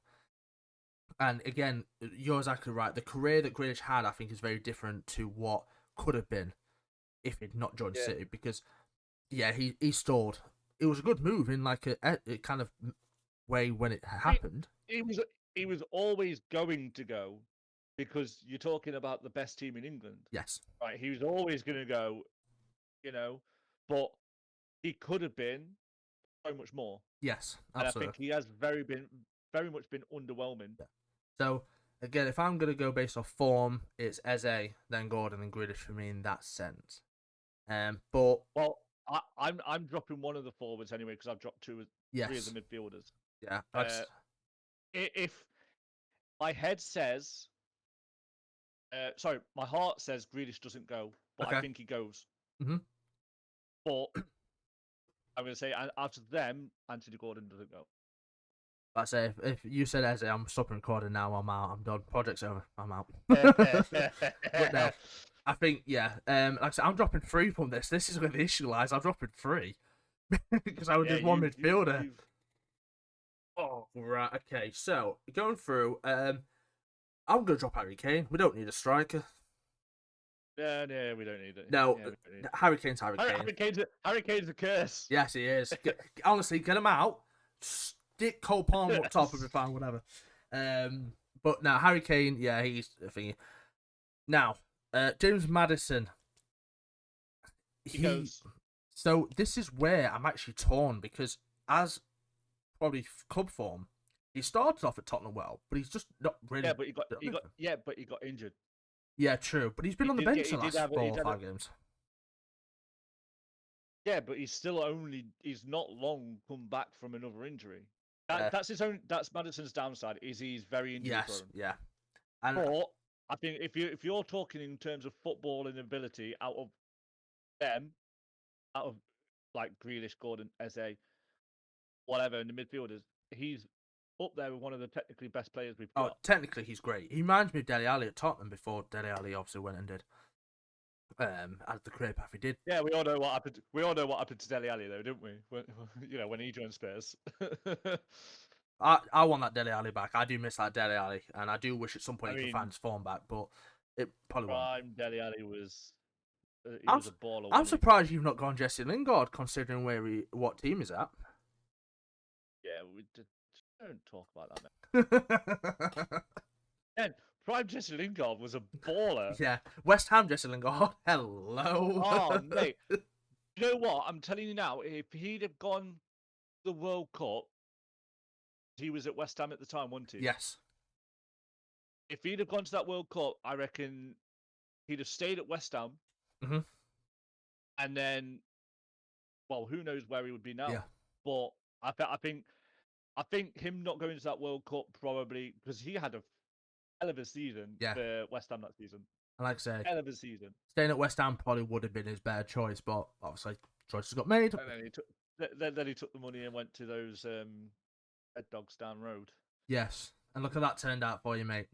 And again, you're exactly right. The career that Grealish had, I think, is very different to what could have been if he'd not joined yeah. City. Because yeah, he stalled. It was a good move in like a kind of way when it He, happened. he was always going to go because you're talking about the best team in England, Yes, right? He was always going to go, but he could have been so much more, yes, and I absolutely. think he has very much been underwhelming. Yeah. So again, if I'm gonna go based off form, it's Eze, then Gordon and Grealish for me in that sense. But Well, I'm dropping one of the forwards anyway because I've dropped three of the yes, midfielders. yeah, If my head says, sorry, my heart says Grealish doesn't go, but I okay. think he goes. Mm-hmm. But I'm going to say out of them, Anthony Gordon doesn't go. I say if you said Eze, I'm stopping recording now. I'm out. I'm done. Project's over. I'm out. But no, I think yeah. Like I said, I'm dropping 3 from this. This is where the issue lies. I'm dropping 3 because I would Yeah, just one midfielder. you Oh right, okay. So going through, I'm gonna drop Harry Kane. We don't need a striker. Yeah, no, we don't need it. No, Yeah, we don't need it. Harry Kane's Harry Kane. Harry Kane's a curse. Yes, he is. Honestly, get him out. Stick Cole Palmer up top and be fine, whatever. But now Harry Kane, yeah, he's a thingy. Now, James Maddison. He goes. So this is where I'm actually torn because as probably club form, he started off at Tottenham well, but he's just not really. Yeah, but he got injured. Yeah, true. But he's been on the bench the last 4 or 5 games. Yeah, but he's not long come back from another injury. That's Madison's downside. Is he's very injury prone. Yeah. And but I think if you're talking in terms of footballing ability, out of like Grealish, Gordon, Eze, whatever in the midfielders, he's up there with one of the technically best players we've got. Oh, technically he's great. He reminds me of Dele Alli at Tottenham before Dele Alli obviously went and did as the career path he did. Yeah, we all know what happened. We all know what happened to Dele Alli though, didn't we? When he joined Spurs. I want that Dele Alli back. I do miss that Dele Alli, and I do wish at some point he could find his form back, but it probably won't. Prime Dele Alli was was a baller. I'm surprised you've not gone Jesse Lingard, considering what team he's at. Yeah, don't talk about that, man. Man, Prime Jesse Lingard was a baller. Yeah, West Ham Jesse Lingard. Hello. Oh, mate. You know what? I'm telling you now, if he'd have gone the World Cup, he was at West Ham at the time, wasn't he? Yes. If he'd have gone to that World Cup, I reckon he'd have stayed at West Ham. Mm-hmm. And then, well, who knows where he would be now? Yeah. But I think him not going to that World Cup probably because he had a hell of a season for West Ham that season. And like I say, hell of a season. Staying at West Ham probably would have been his better choice, but obviously choices got made. And then he took the money and went to those Red Dogs down road. Yes, and look how that turned out for you, mate.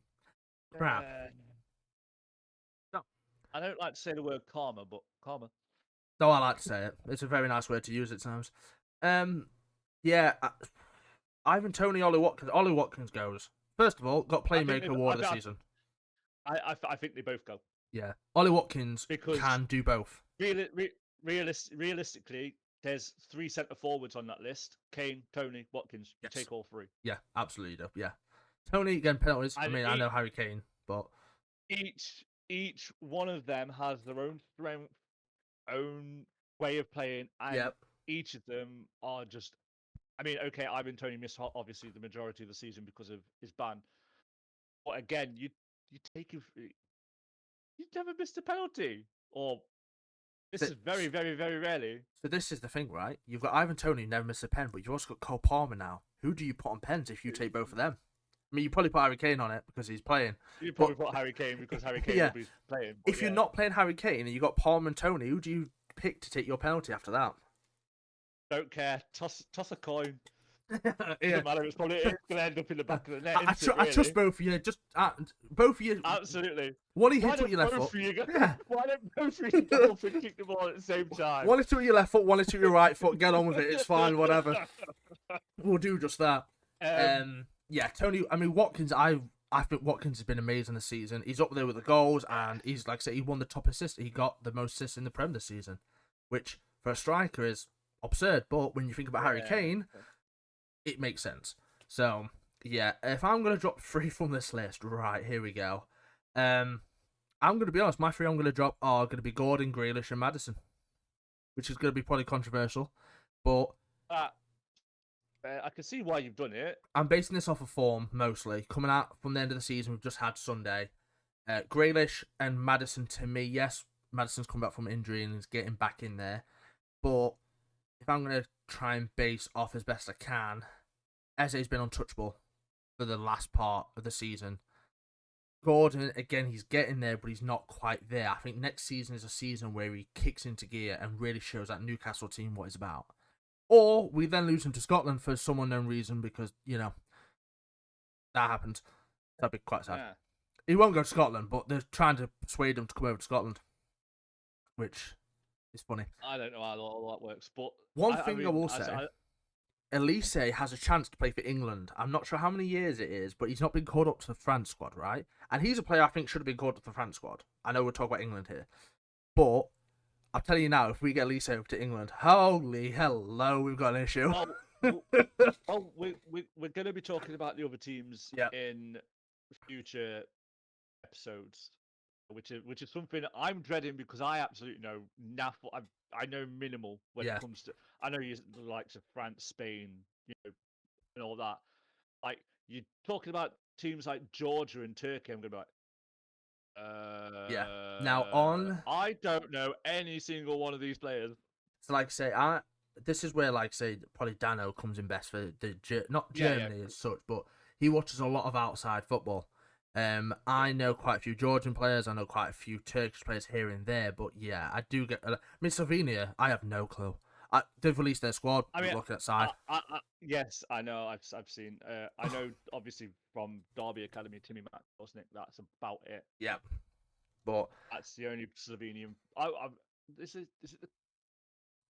Crap. No. I don't like to say the word karma, but karma. No, I like to say it. It's a very nice word to use at times. Yeah, Ivan Toney, Ollie Watkins. Ollie Watkins goes. First of all, got Playmaker Award this season. I think they both go. Yeah, Ollie Watkins can do both. Realistically, there's 3 centre forwards on that list: Kane, Toney, Watkins. You take all 3. Yeah, absolutely do. Yeah, Toney again penalties. I know Harry Kane, but each one of them has their own strength, own way of playing, and each of them are just. I mean, okay, Ivan Toney missed obviously the majority of the season because of his ban, but again, you never missed a penalty, or this is very, very, very rarely. So this is the thing, right? You've got Ivan Toney never missed a pen, but you've also got Cole Palmer now. Who do you put on pens if you take both of them? I mean, you probably put Harry Kane on it because he's playing. You probably put Harry Kane because Harry Kane will be playing. If you're not playing Harry Kane and you got Palmer and Toney, who do you pick to take your penalty after that? Don't care. Toss a coin. Doesn't matter. It's going to end up in the back of the net. I trust both of you. Just both of you. Absolutely. One hit with your left foot. Why don't both of you go for kick the ball at the same time? One hit with your left foot. One hit with your right foot. Get on with it. It's fine. Whatever. We'll do just that. Yeah, Toney. I mean, Watkins. I think Watkins has been amazing this season. He's up there with the goals, and he's like I said, he won the top assist. He got the most assists in the Prem this season, which for a striker is absurd. But when you think about Harry Kane, it makes sense. So yeah, if I'm gonna drop 3 from this list, right here we go. I'm gonna be honest. My 3 I'm gonna drop are gonna be Gordon, Grealish, and Maddison, which is gonna be probably controversial, but I can see why you've done it. I'm basing this off of form mostly. Coming out from the end of the season, we've just had Sunday. Grealish and Maddison, to me, yes, Maddison's come back from injury and is getting back in there. But if I'm going to try and base off as best I can, Eze's been untouchable for the last part of the season. Gordon, again, he's getting there, but he's not quite there. I think next season is a season where he kicks into gear and really shows that Newcastle team what it's about. Or we then lose him to Scotland for some unknown reason because, that happened. That'd be quite sad. Yeah. He won't go to Scotland, but they're trying to persuade him to come over to Scotland, which is funny. I don't know how all that works, but One thing I will say, Elise has a chance to play for England. I'm not sure how many years it is, but he's not been called up to the France squad, right? And he's a player I think should have been called up to the France squad. I know we're talking about England here, but I'll tell you now, if we get Elise over to England, holy hello, we've got an issue. We're going to be talking about the other teams in future episodes, which is something I'm dreading because I absolutely know I know minimal when it comes to. I know you the likes of France, Spain, and all that. Like you're talking about teams like Georgia and Turkey. I'm gonna be like, Now I don't know any single one of these players. So like say this is where like say probably Dano comes in best for not Germany as such, but he watches a lot of outside football. I know quite a few Georgian players. I know quite a few Turkish players here and there. But yeah, I do get. I mean, Slovenia, I have no clue. They've released their squad. I mean, looking at side. Yes, I know. I've seen. I know obviously from Derby Academy, Timmy Mack, that's about it. Yeah, but that's the only Slovenian. This is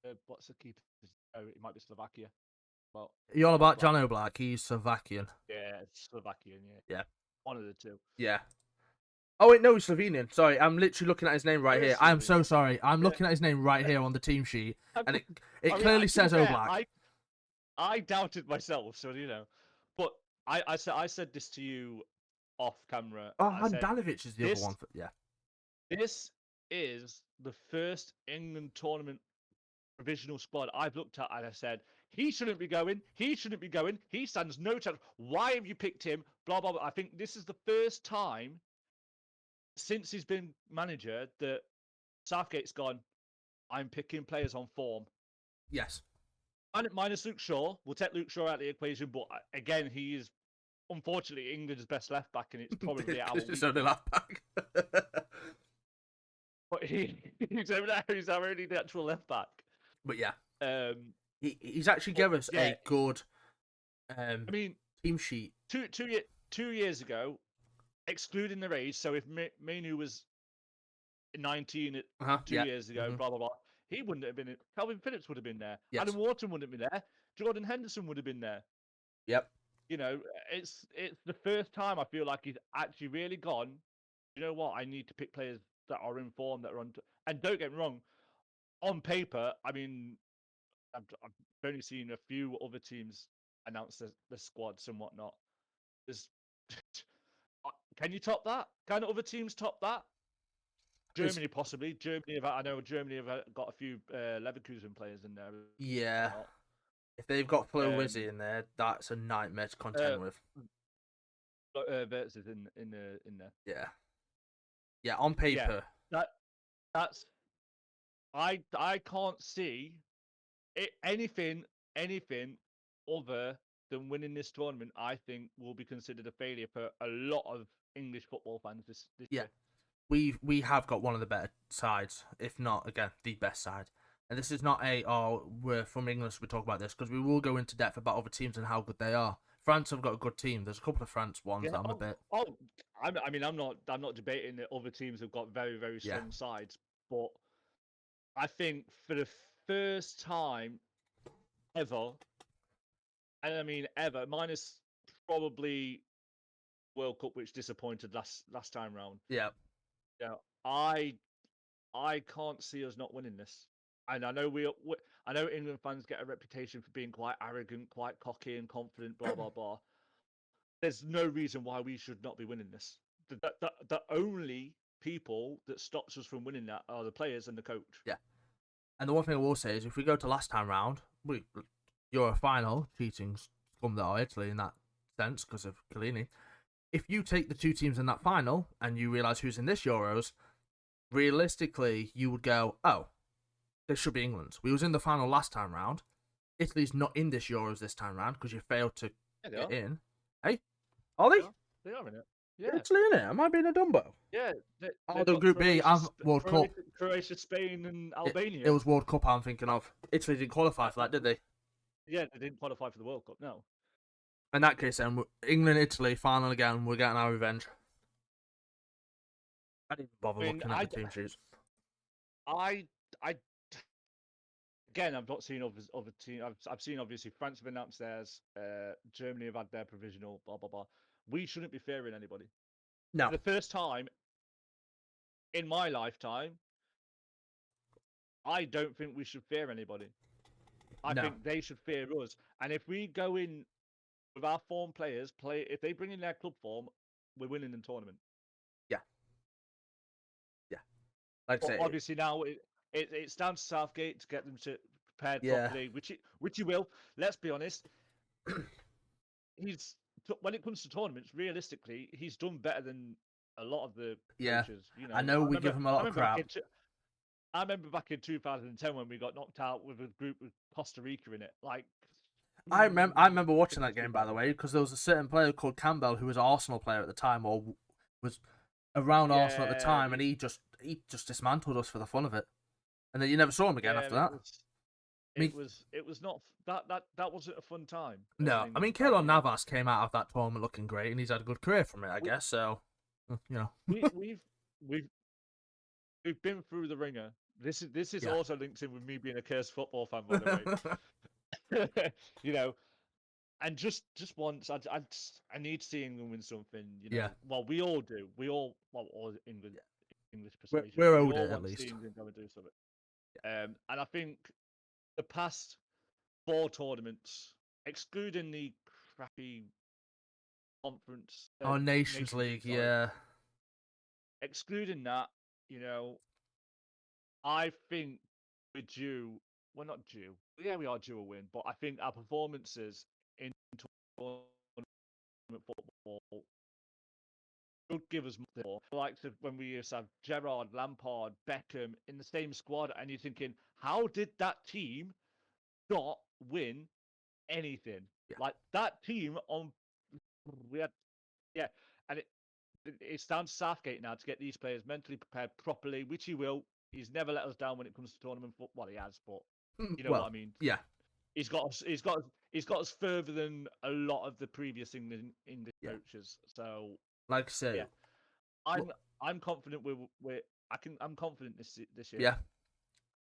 the what's the keeper? Oh, it might be Slovakia. Well, you're all about John Oblak. He's Slovakian. Yeah, Slovakian. Yeah. One of the two. Yeah. Oh wait, no, he's Slovenian. Sorry, I'm literally looking at his name right here. I'm so sorry. I'm looking at his name right here on the team sheet, and it clearly says Oblak. I doubted myself, so But I said this to you off camera. Oh, Handanovic is the other one. This is the first England tournament provisional squad I've looked at, and I said he shouldn't be going. He shouldn't be going. He stands no chance. Why have you picked him? Blah blah blah. I think this is the first time since he's been manager that Southgate's gone, I'm picking players on form. Yes. Minus Luke Shaw. We'll take Luke Shaw out of the equation, but again, he is unfortunately England's best left back, and it's probably our weakest. Only left back. But he's our only natural left back. But yeah, he's actually given us a good team sheet. 2 years ago, excluding the age, so if Mainu was 19 2 years ago, blah blah blah, he wouldn't have been in. Calvin Phillips would have been there. Yes. Adam Wharton wouldn't have been there. Jordan Henderson would have been there. Yep. It's the first time I feel like he's actually really gone. You know what? I need to pick players that are in form, that are on. And don't get me wrong, on paper, I mean, I've only seen a few other teams announce the squads and whatnot. Can you top that? Can other teams top that? Germany possibly. I know Germany have got a few Leverkusen players in there. Yeah. If they've got Flo Wizzy in there, that's a nightmare to contend with. Verts is in there. Yeah. Yeah, on paper. Yeah, that's. I can't see anything other than winning this tournament. I think will be considered a failure for a lot of English football fans this year. We have got one of the better sides, if not again the best side. And this is not we're from England, so we talk about this because we will go into depth about other teams and how good they are. France have got a good team. There's a couple of France ones that I'm a bit. I'm not debating that other teams have got very very strong sides, but I think for the first time ever, and I mean ever, minus probably World Cup, which disappointed last time round. Yeah. I can't see us not winning this. And I know I know England fans get a reputation for being quite arrogant, quite cocky and confident, blah blah blah. There's no reason why we should not be winning this. The only people that stops us from winning that are the players and the coach. Yeah. And the one thing I will say is, if we go to last time round, Euro final, cheating's scum that are Italy in that sense because of Chiellini. If you take the two teams in that final and you realise who's in this Euros, realistically, you would go, oh, this should be England. We was in the final last time round. Italy's not in this Euros this time round because you failed to Yeah, they get are. in. Hey, are they? They are in it. Yeah. Italy in it? Am I being a dumbo? Yeah. Oh, They've the got Group B, I'm World Cup. Croatia, Spain, and It Albania. was World Cup I'm thinking of. Italy didn't qualify for that, did they? Yeah, they didn't qualify for the World Cup. No. In that case, then England, Italy, final again. We're getting our revenge. I didn't bother I mean, looking at the team sheets. I again, I've not seen other team. I've seen obviously France have announced theirs. Germany have had their provisional. Blah blah blah. We shouldn't be fearing anybody. No, For the first time in my lifetime, I don't think we should fear anybody. I no. think they should fear us. And if we go in with our form players, if they bring in their club form, we're winning the tournament. Yeah, yeah. Like I But say, obviously now it's down to Southgate to get them to prepared yeah, properly, which he will. Let's be honest. He's when it comes to tournaments, realistically, he's done better than a lot of the yeah. coaches. You I know, know we give him a lot of crap. I remember back in 2010 when we got knocked out with a group with Costa Rica in it. Like, I remember watching it that must be game, by the better. way, because there was a certain player called Campbell who was an Arsenal player at the time, or was around Arsenal at the Yeah, time, and he just dismantled us for the fun of it. And then you never saw him again yeah, after that. I mean, it was not that wasn't a fun time as an no, I mean, England fan. Keylor You know, Navas came out of that tournament looking great, and he's had a good career from it, I we guess. So, you know, we we've we've been through the ringer. This is yeah, also linked in with me being a cursed football fan, by the way. You know, and just once, I need to see England win something. You yeah, know, well, we all do. We all England yeah. English persuasion. We're We owed all it at want to see least. England go and do something. Yeah. And I think the past four tournaments, excluding the crappy conference, Our Nations Nations League, League, sorry, yeah, excluding that, you know, I think we're due. We're not due. Yeah, we are due a win, but I think our performances in tournament football should give us more. Like when we used to have Gerrard, Lampard, Beckham in the same squad, and you're thinking, how did that team not win anything? yeah. Like that team on we had, yeah, and it's down to Southgate now to get these players mentally prepared properly, which he will. He's never let us down when it comes to tournament football. Well, he has, but you know what Well, I mean. yeah, He's got us further than a lot of the previous English yeah. coaches. So Like I say, yeah, I'm confident I'm confident this year. yeah.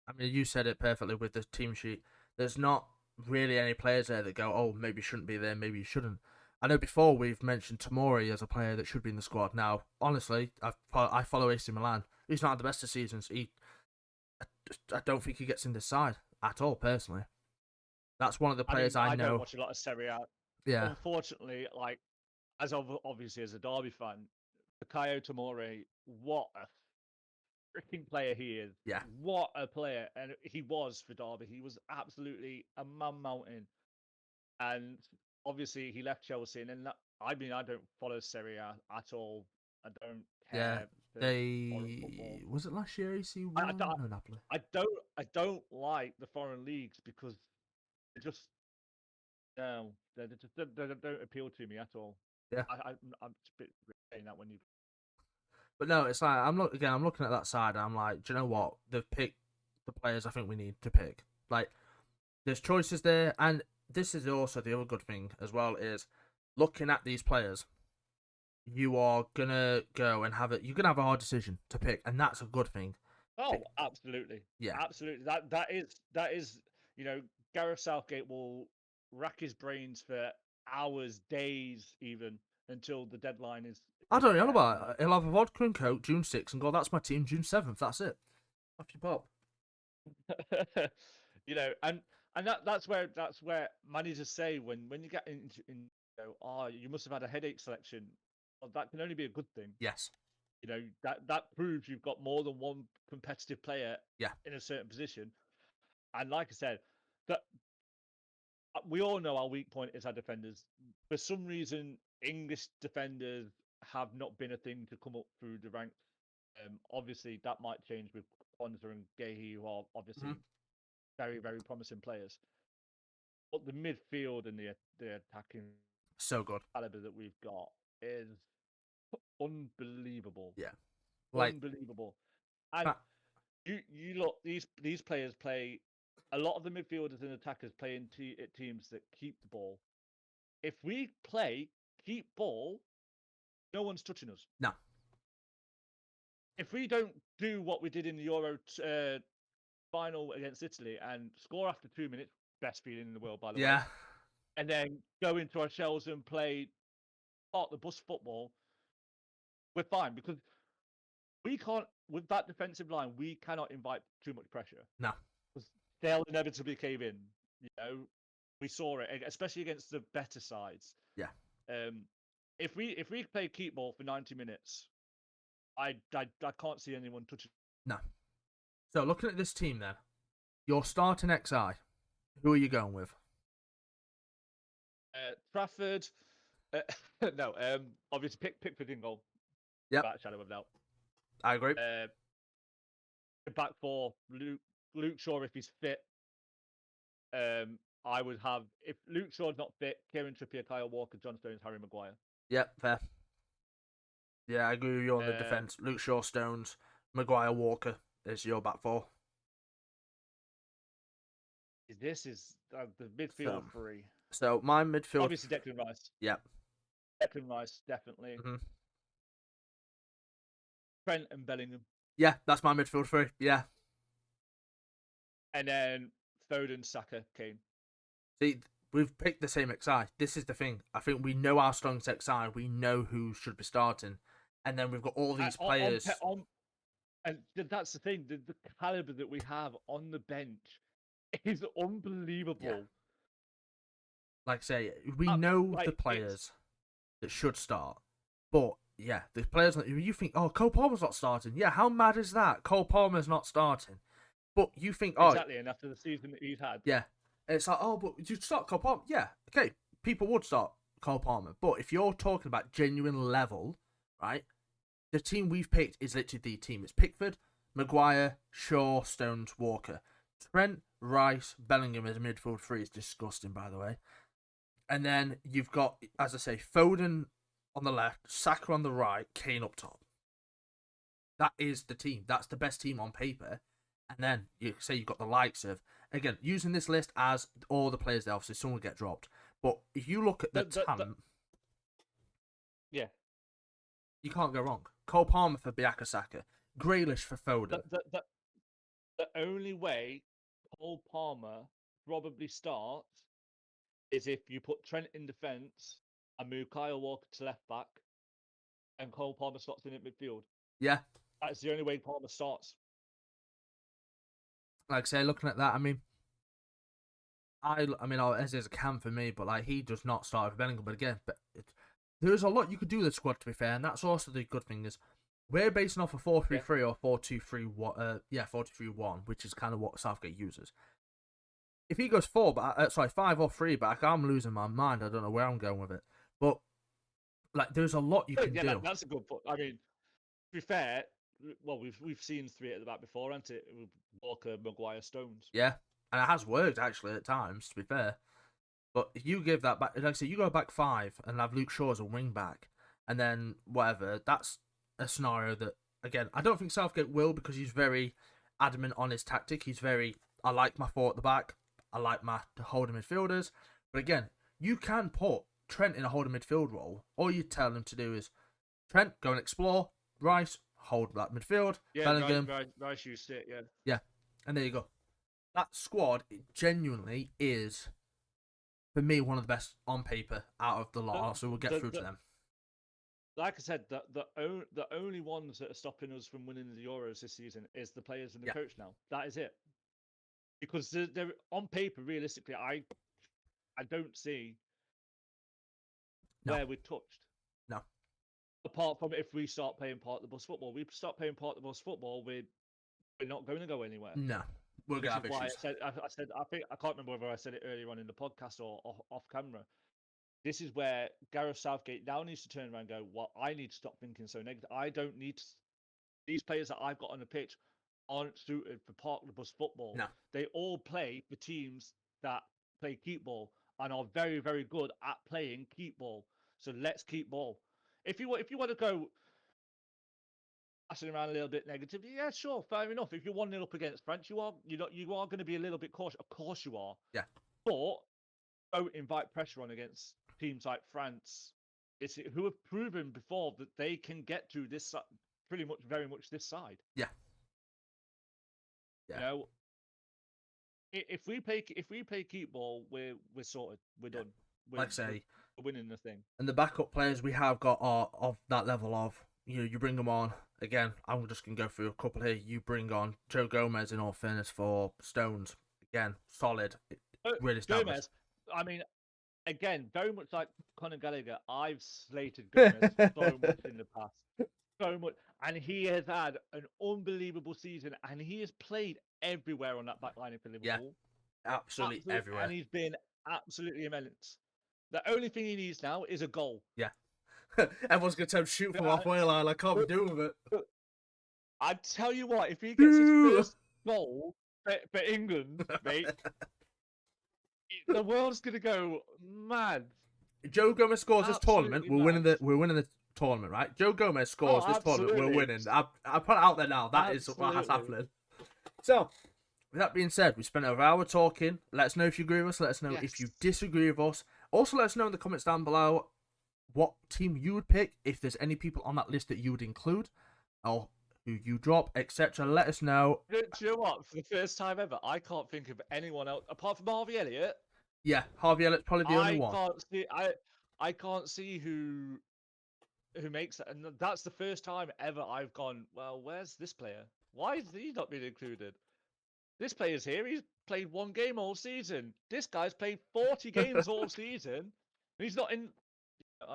I mean, you said it perfectly with the team sheet. There's not really any players there that go, oh, maybe you shouldn't be there, maybe you shouldn't. I know before we've mentioned Tomori as a player that should be in the squad. Now, honestly, I follow AC Milan. He's not had the best of seasons. I don't think he gets in this side at all, personally. That's one of the I players mean, I I don't know. watch a lot of Serie A. Yeah, Unfortunately, like obviously as a Derby fan, Kayo Tomori, what a freaking player he is! yeah. What a player, and he was for Derby. He was absolutely a man mountain, and obviously he left Chelsea, and then I mean, I don't follow Serie A at all. I don't Yeah, care for foreign football. they was it last year AC I, I, won? don't- No, Napoli. I don't like the foreign leagues because they just no, they don't appeal to me at all. Yeah, I'm a bit saying that when you but no, it's like I'm looking at that side and I'm like, do you know what? They've picked the players I think we need to pick. Like, there's choices there, and this is also the other good thing as well is looking at these players. You are gonna go and have it. You're gonna have a hard decision to pick, and that's a good thing. oh, absolutely, Yeah, absolutely. That is you know Gareth Southgate will rack his brains for hours, days, even until the deadline I is don't know there. about it. He'll have a vodka and coke June 6th and go, that's my team June 7th. That's it. Off you pop. You know, and that's where managers say when you get in you know, oh, you must have had a headache selection. Well, that can only be a good thing. Yes. You know that proves you've got more than one competitive player Yeah. in a certain position. And like I said, that we all know our weak point is our defenders. For some reason, English defenders have not been a thing to come up through the ranks. Obviously, that might change with Kwanzaa and Gehi, who are obviously very, very promising players. But the midfield and the attacking So good. caliber that we've got is unbelievable. Yeah. Like, Unbelievable. And you look, these players play, a lot of the midfielders and attackers play in teams that keep the ball. If we play keep ball, no one's touching us. no. If we don't do what we did in the Euro final against Italy and score after 2 minutes, best feeling in the world, by the way, Yeah. and then go into our shells and play part the bus football, we're fine because we can't, with that defensive line, we cannot invite too much pressure. No. Because they'll inevitably cave in. You know, we saw it, especially against the better sides. Yeah. If we play keep ball for 90 minutes, I can't see anyone touching. No. So looking at this team then, your starting XI, who are you going with? Trafford. No. Obviously Pickford in goal. Yep. Without a shadow of a doubt. I agree. Back four, Luke Shaw if he's fit. I would have, if Luke Shaw's not fit, Kieran Trippier, Kyle Walker, John Stones, Harry Maguire. Yep, fair. Yeah, I agree with you on the defence. Luke Shaw, Stones, Maguire, Walker is your back four. This is the midfield three. So my midfield, obviously Declan Rice. Yep. Declan Rice, definitely. Mm-hmm. Trent and Bellingham. Yeah, that's my midfield three. Yeah. And then Foden, Saka, Kane. See, we've picked the same XI. This is the thing. I think we know our strongest XI. We know who should be starting. And then we've got all these players. And that's the thing. The caliber that we have on the bench is unbelievable. Yeah. Like I say, we know the players that should start. But, yeah, the players, you think, oh, Cole Palmer's not starting. Yeah, how mad is that? Cole Palmer's not starting. But you think, oh... Exactly, and after the season that he's had. Yeah. It's like, oh, but you start Cole Palmer. Yeah, okay, people would start Cole Palmer. But if you're talking about genuine level, right, the team we've picked is literally the team. It's Pickford, Maguire, Shaw, Stones, Walker. Trent, Rice, Bellingham as a midfield three is disgusting, by the way. And then you've got, as I say, Foden on the left, Saka on the right, Kane up top. That is the team. That's the best team on paper. And then you say you've got the likes of, again, using this list as all the players there, obviously some will get dropped. But if you look at the talent, yeah, you can't go wrong. Cole Palmer for Bukayo Saka, Grealish for Foden. The only way Cole Palmer probably starts is if you put Trent in defence and move Kyle Walker to left back, and Cole Palmer slots in at midfield. Yeah, that's the only way Palmer starts. Like I say, looking at that, I mean, as is a can for me, but like he does not start with Bellingham. But again, there's a lot you could do with the squad, to be fair, and that's also the good thing is we're basing off a 4-3-3 or 4-2-3-1. 4-2-3-1, which is kind of what Southgate uses. If he goes 5 or 3 back, I'm losing my mind. I don't know where I'm going with it, but like there's a lot you can do. That's a good point. I mean, to be fair, well, we've seen 3 at the back before, haven't it? Walker, Maguire, Stones. Yeah, and it has worked actually at times, to be fair. But if you give that back, like I say, you go back 5 and have Luke Shaw as a wing back, and then whatever. That's a scenario that, again, I don't think Southgate will, because he's very adamant on his tactic. He's very, I like my 4 at the back. I like my holding midfielders. But again, you can put Trent in a holding midfield role. All you tell him to do is, Trent, go and explore. Rice, hold that midfield. Yeah, Bellingham. Rice used it, yeah. Yeah, and there you go. That squad genuinely is, for me, one of the best on paper out of the lot. So we'll get through to them. Like I said, the only ones that are stopping us from winning the Euros this season is the players and the coach now. That is it. Because they're on paper, realistically, I don't see where we're touched. No. Apart from if we start playing part of the bus football. We start playing part of the bus football, we're not going to go anywhere. No. we're which gonna is have why issues. I said I think I can't remember whether I said it earlier on in the podcast or off camera. This is where Gareth Southgate now needs to turn around and go, well, I need to stop thinking so negative. I don't need to, these players that I've got on the pitch aren't suited for park the bus football. No. They all play for teams that play keep ball and are very, very good at playing keep ball. So let's keep ball. If you want to go passing around a little bit negative, yeah, sure, fair enough. If you're 1-0 up against France, you are going to be a little bit cautious. Of course you are. Yeah. But don't invite pressure on against teams like France, who have proven before that they can get to this pretty much very much this side. Yeah. Yeah. You know, if we play keep ball, we're sorted. We're done. Like I say, we're winning the thing. And the backup players we have got are of that level of, you bring them on. Again, I'm just going to go through a couple here. You bring on Joe Gomez, in all fairness, for Stones. Again, solid. Really established. Gomez, I mean, again, very much like Conor Gallagher, I've slated Gomez so much in the past. So much. And he has had an unbelievable season, and he has played everywhere on that back line for Liverpool. Yeah, absolutely everywhere. And he's been absolutely immense. The only thing he needs now is a goal. Yeah. Everyone's going to tell him shoot from halfway line. I can't be doing with it. I tell you what, if he gets his first goal for England, mate, the world's going to go mad. Joe Gomez scores this tournament, we're winning the tournament, right? Joe Gomez scores this tournament, we're winning. I put it out there now. That is what's happening. So, with that being said, we spent over an hour talking. Let us know if you agree with us. Let us know if you disagree with us. Also, let us know in the comments down below what team you would pick, if there's any people on that list that you would include, or who you drop, etc. Let us know. Do you know what? For the first time ever, I can't think of anyone else apart from Harvey Elliott. Yeah, Harvey Elliott's probably the only one. I can't see who makes that, and that's the first time ever I've gone, well, where's this player? Why is he not being included? This player's here. He's played one game all season. This guy's played 40 games all season, and he's not in.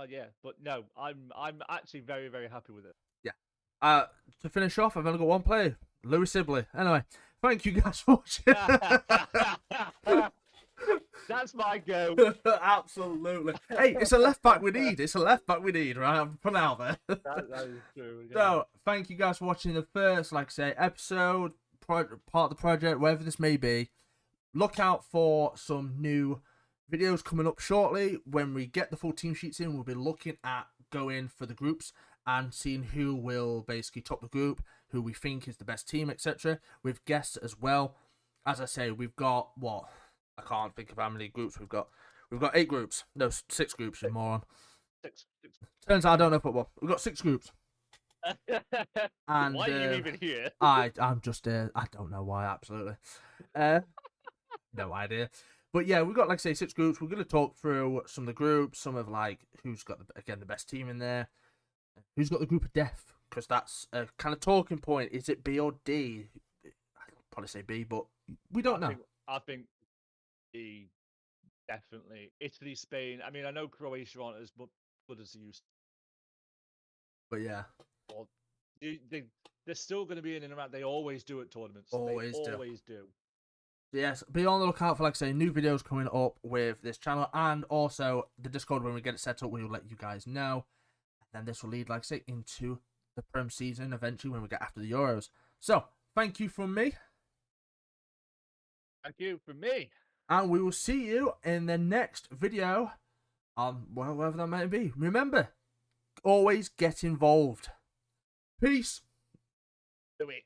Yeah, but no, I'm actually very, very happy with it. Yeah. To finish off, I've only got one player, Louis Sibley. Anyway, thank you guys for watching. That's my go. Absolutely. Hey, it's a left back we need. Right? I'm putting it out there. That is true. Yeah. So, thank you guys for watching the first, like I say, episode, part of the project, wherever this may be. Look out for some new videos coming up shortly. When we get the full team sheets in, we'll be looking at going for the groups and seeing who will basically top the group, who we think is the best team, etc. With guests as well. As I say, we've got what? I can't think of how many groups we've got. We've got 8 groups. No, 6 groups, you moron. Six. Turns out I don't know football. We've got 6 groups. And why are you even here? I'm just I don't know why, absolutely. No idea. But yeah, we've got, like I say, 6 groups. We're going to talk through some of the groups, some of like who's got the best team in there, who's got the group of death, because that's a kind of talking point. Is it B or D? I'd probably say B, but we don't know. I think B, definitely. Italy, Spain. I mean, I know Croatia aren't as good as they used to. But yeah. Well, they're still going to be in and around. They always do at tournaments. Always do. Yes, be on the lookout for, like I say, new videos coming up with this channel, and also the Discord. When we get it set up, we will let you guys know. And then this will lead, like I say, into the Prem season eventually when we get after the Euros. So, thank you from me. Thank you from me. And we will see you in the next video on, well, whatever that may be. Remember, always get involved. Peace. Do it.